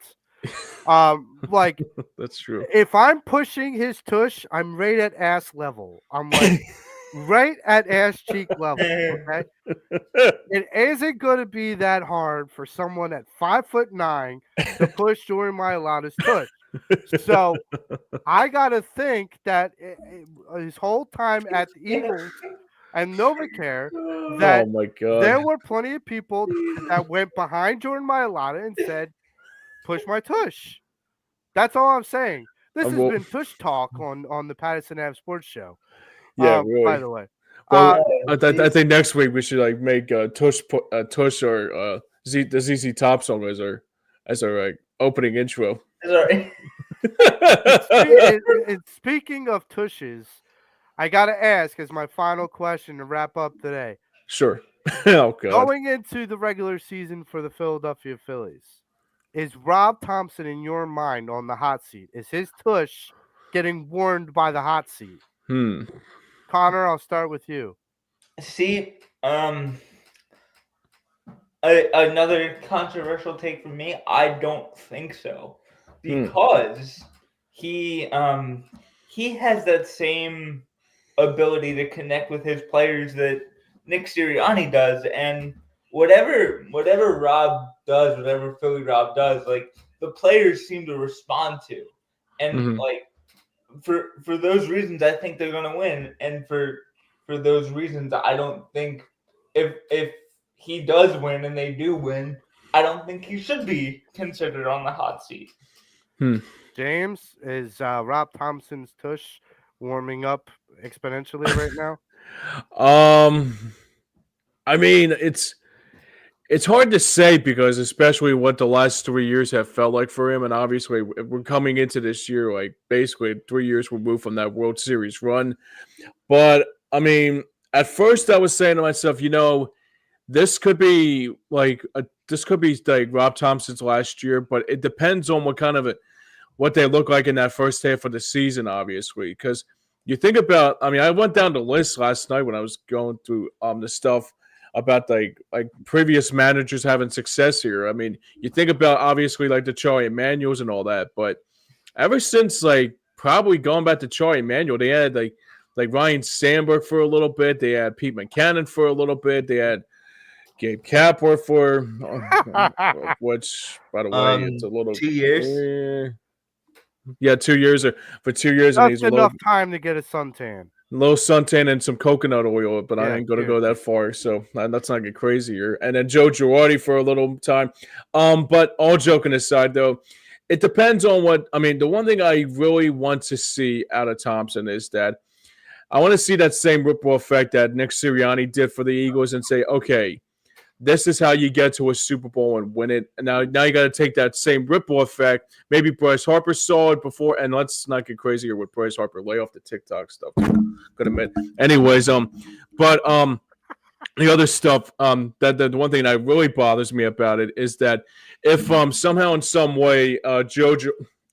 Like That's true. if I'm pushing his tush, I'm right at ass level. I'm like right at ass cheek level. Okay. It isn't going to be that hard for someone at 5'9" to push Jordan Mailata's tush. So I got to think that his whole time at the Eagles and Novacare, Oh that my there god. were plenty of people that went behind Jordan Mailata and said, push my tush. That's all I'm saying. This has Well, been Tush Talk on the Patterson Ave Sports Show. yeah, By really. the way, Well, uh, I think next week we should like make Tush or the ZZ Top song as our like opening intro. Sorry. and speaking of tushes, I got to ask as my final question to wrap up today. Sure. Oh god. Going into the regular season for the Philadelphia Phillies, is Rob Thompson in your mind on the hot seat? Is his tush getting warned by the hot seat? Hmm. Connor, I'll start with you. See, another controversial take from me. I don't think so because he has that same ability to connect with his players that Nick Sirianni does, and whatever Rob does, whatever Philly Rob does, like the players seem to respond to, and Mhm. like for those reasons, I think they're gonna win, and for those reasons, I don't think if he does win and they do win, I don't think he should be considered on the hot seat. James, is Rob Thompson's tush warming up exponentially right now? Um, I mean, It's hard to say because especially what the last 3 years have felt like for him, and obviously we're coming into this year like basically 3 years removed from that World Series run. But I mean, at first I was saying to myself, this could be this could be like Rob Thompson's last year, but it depends on what they look like in that first half of the season, obviously. Because you think about, I mean, I went down the list last night when I was going through the stuff about like previous managers having success here. I mean, you think about obviously like the Charlie Emanuels and all that, but ever since like probably going back to Charlie Emanuel, they had like Ryan Sandberg for a little bit, they had Pete Mackanin for a little bit, they had Gabe Kapler for which, by the way, it's a little 2 years. Yeah, 2 years for 2 years, and That's he's a enough time to get a suntan. little suntan and some coconut oil, but I Yeah, ain't gonna go that far, so let's not get crazier. And then Joe Girardi for a little time. But all joking aside, though, it depends on what I mean. The one thing I really want to see out of Thompson is that I want to see that same ripple effect that Nick Sirianni did for the Eagles and say, okay, this is how you get to a Super Bowl and win it. And now you got to take that same ripple effect. Maybe Bryce Harper saw it before, and let's not get crazier with Bryce Harper. Lay off the TikTok stuff. Gonna admit. Anyways, but the other stuff, that the one thing that really bothers me about it is that if somehow in some way Joe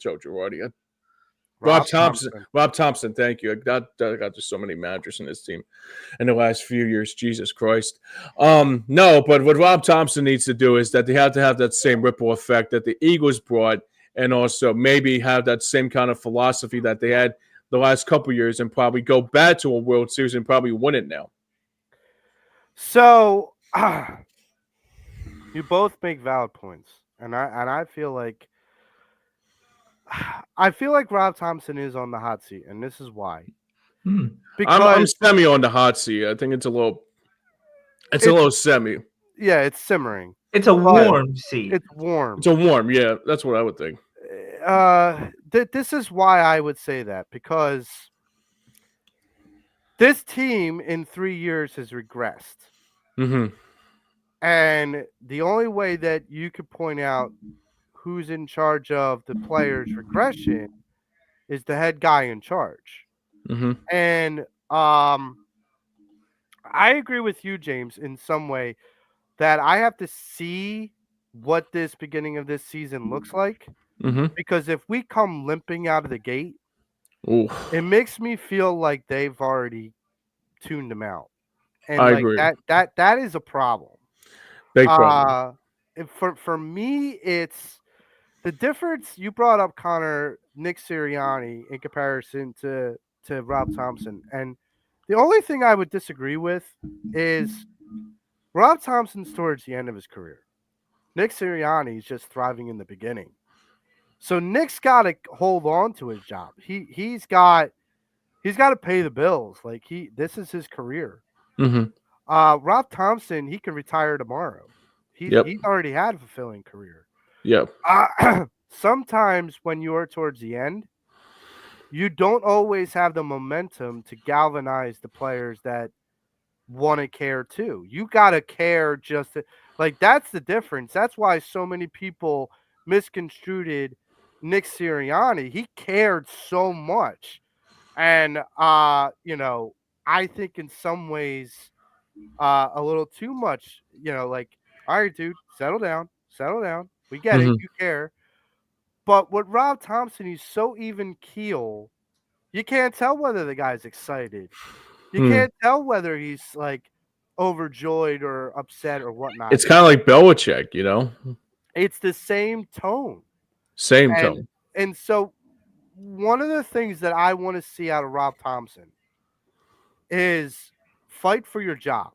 Girardi, Rob Thompson, thank you. I got just so many managers in this team in the last few years. Jesus Christ. No, but what Rob Thompson needs to do is that they have to have that same ripple effect that the Eagles brought, and also maybe have that same kind of philosophy that they had the last couple years, and probably go back to a World Series and probably win it now. So you both make valid points, and I feel like Rob Thompson is on the hot seat, and this is why. Because I'm semi on the hot seat. I think it's a little semi. Yeah, it's simmering. It's a warm seat. It's warm. It's a warm, yeah. That's what I would think. This is why I would say that, because this team in 3 years has regressed. Mm-hmm. And the only way that you could point out who's in charge of the players' regression is the head guy in charge. Mm-hmm. And I agree with you, James, in some way that I have to see what this beginning of this season looks like. Mm-hmm. Because if we come limping out of the gate, Ooh. it makes me feel like they've already tuned them out. And I like agree. that is a problem. Big problem. For me, it's the difference. You brought up Connor, Nick Sirianni in comparison to Rob Thompson, and the only thing I would disagree with is Rob Thompson's towards the end of his career. Nick Sirianni is just thriving in the beginning. So Nick's got to hold on to his job. He's got to pay the bills. Like this is his career. Mm-hmm. Rob Thompson, he can retire tomorrow. He's already had a fulfilling career. Yep. Sometimes when you're towards the end, you don't always have the momentum to galvanize the players that want to care too. You got to care like that's the difference. That's why so many people misconstrued Nick Sirianni. He cared so much. And I think in some ways a little too much, like, all right, dude, settle down. We get it. You care. But with Rob Thompson, he's so even keel. You can't tell whether the guy's excited. You can't tell whether he's like overjoyed or upset or whatnot. It's kind of like Belichick, It's the same tone. Same tone. And so one of the things that I want to see out of Rob Thompson is fight for your job.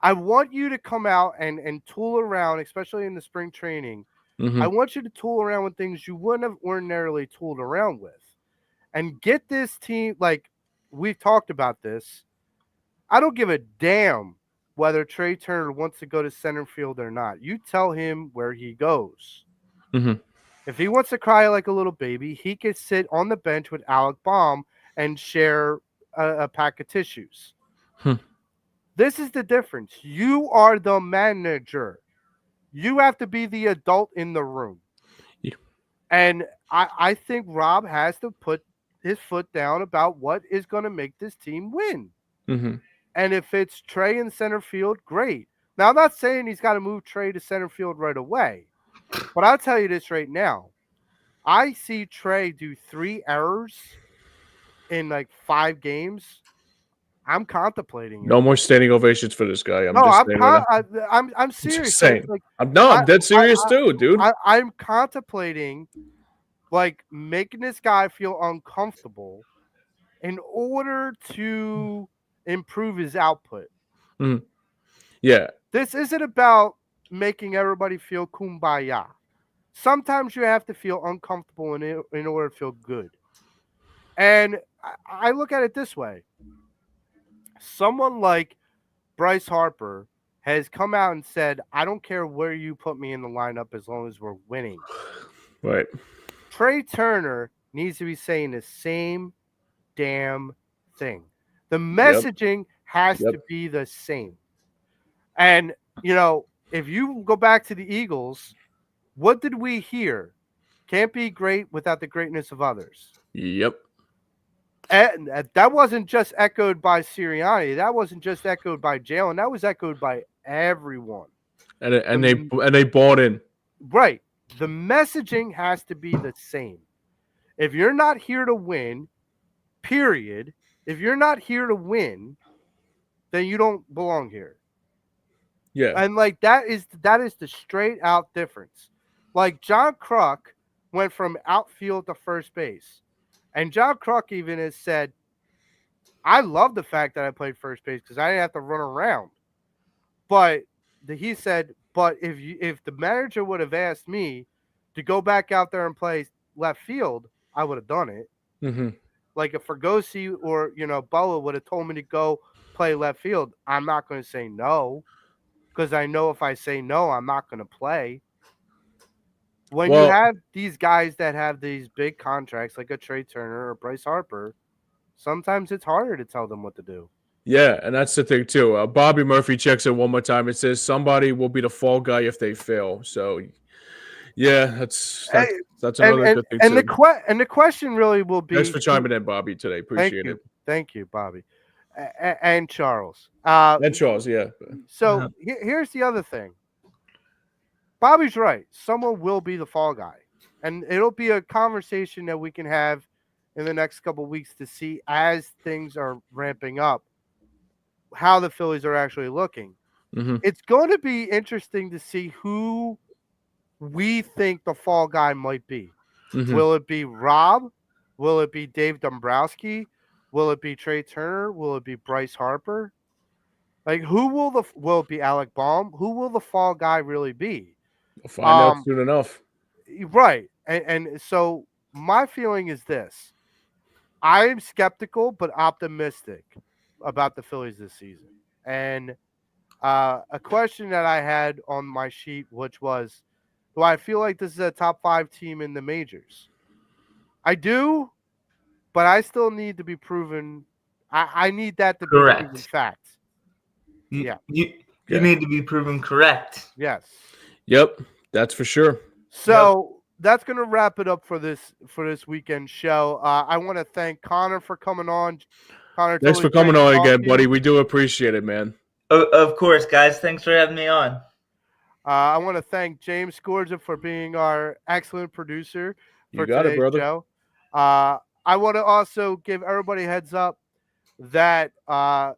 I want you to come out and tool around, especially in the spring training. Mm-hmm. I want you to tool around with things you wouldn't have ordinarily tooled around with. And get this team, like we've talked about this. I don't give a damn whether Trey Turner wants to go to center field or not. You tell him where he goes. Mm-hmm. If he wants to cry like a little baby, he could sit on the bench with Alec Baum and share a pack of tissues. This is the difference. You are the manager. You have to be the adult in the room. Yeah. And I think Rob has to put his foot down about what is going to make this team win. Mm-hmm. And if it's Trey in center field, great. Now, I'm not saying he's got to move Trey to center field right away, but I'll tell you this right now. I see Trey do 3 errors in like 5 games. I'm contemplating it. No more standing ovations for this guy. I'm No, just saying right now. I'm I'm just serious. saying. Like I'm I, dead I, serious too, dude. I'm contemplating like making this guy feel uncomfortable in order to improve his output. Mhm. Yeah. This isn't about making everybody feel kumbaya. Sometimes you have to feel uncomfortable in order to feel good. And I look at it this way. Someone like Bryce Harper has come out and said, I don't care where you put me in the lineup as long as we're winning. Right. Trey Turner needs to be saying the same damn thing. The messaging has Yep. to be the same. And, if you go back to the Eagles, what did we hear? Can't be great without the greatness of others. Yep. And that wasn't just echoed by Sirianni. That wasn't just echoed by Jalen. That was echoed by everyone. And they bought in. Right. The messaging has to be the same. If you're not here to win, period, if you're not here to win, then you don't belong here. Yeah. And like that is the straight out difference. Like John Kruk went from outfield to first base. And John Kruk even has said, I love the fact that I played first base because I didn't have to run around. But he said, but if the manager would have asked me to go back out there and play left field, I would have done it. Mm-hmm. Like if Fergosi or Boa would have told me to go play left field, I'm not going to say no because I know if I say no, I'm not going to play. When you have these guys that have these big contracts like a Trey Turner or Bryce Harper, sometimes it's harder to tell them what to do. Yeah, and that's the thing too. Bobby Murphy checks it one more time. It says somebody will be the fall guy if they fail. So, yeah, that's another good thing and too. The question really will be. Thanks for chiming in, Bobby, today. Appreciate it. Thank you, Bobby, and Charles. And Charles, yeah. So here's the other thing. Bobby's right. Someone will be the fall guy, and it'll be a conversation that we can have in the next couple of weeks to see as things are ramping up how the Phillies are actually looking. Mm-hmm. It's going to be interesting to see who we think the fall guy might be. Mm-hmm. Will it be Rob? Will it be Dave Dombrowski? Will it be Trey Turner? Will it be Bryce Harper? Like will it be Alec Baum? Who will the fall guy really be? We'll find out soon enough. Right. And so my feeling is this. I am skeptical but optimistic about the Phillies this season. And a question that I had on my sheet, which was, do I feel like this is a top 5 team in the majors? I do, but I still need to be proven. I need that to be proven fact. You need to be proven correct. Yes. Yep, that's for sure. So that's going to wrap it up for this weekend show. I want to thank Connor for coming on. Connor, thanks for coming on again, buddy. We do appreciate it, man. Of course, guys. Thanks for having me on. I want to thank James Scorza for being our excellent producer for today's show. I want to also give everybody a heads up that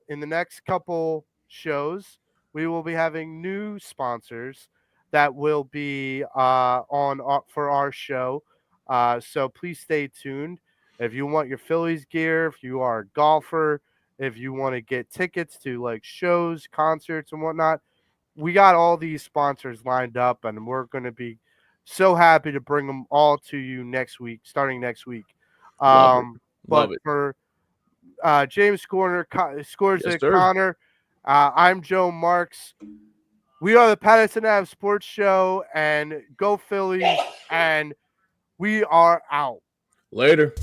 in the next couple shows, we will be having new sponsors that will be for our show. So please stay tuned. If you want your Phillies gear, if you are a golfer, if you want to get tickets to like shows, concerts, and whatnot, we got all these sponsors lined up, and we're going to be so happy to bring them all to you starting next week. Love it. For James Scores yes, Connor, I'm Joe Marks. We are the Patterson Ave Sports Show, and go Phillies, and we are out. Later.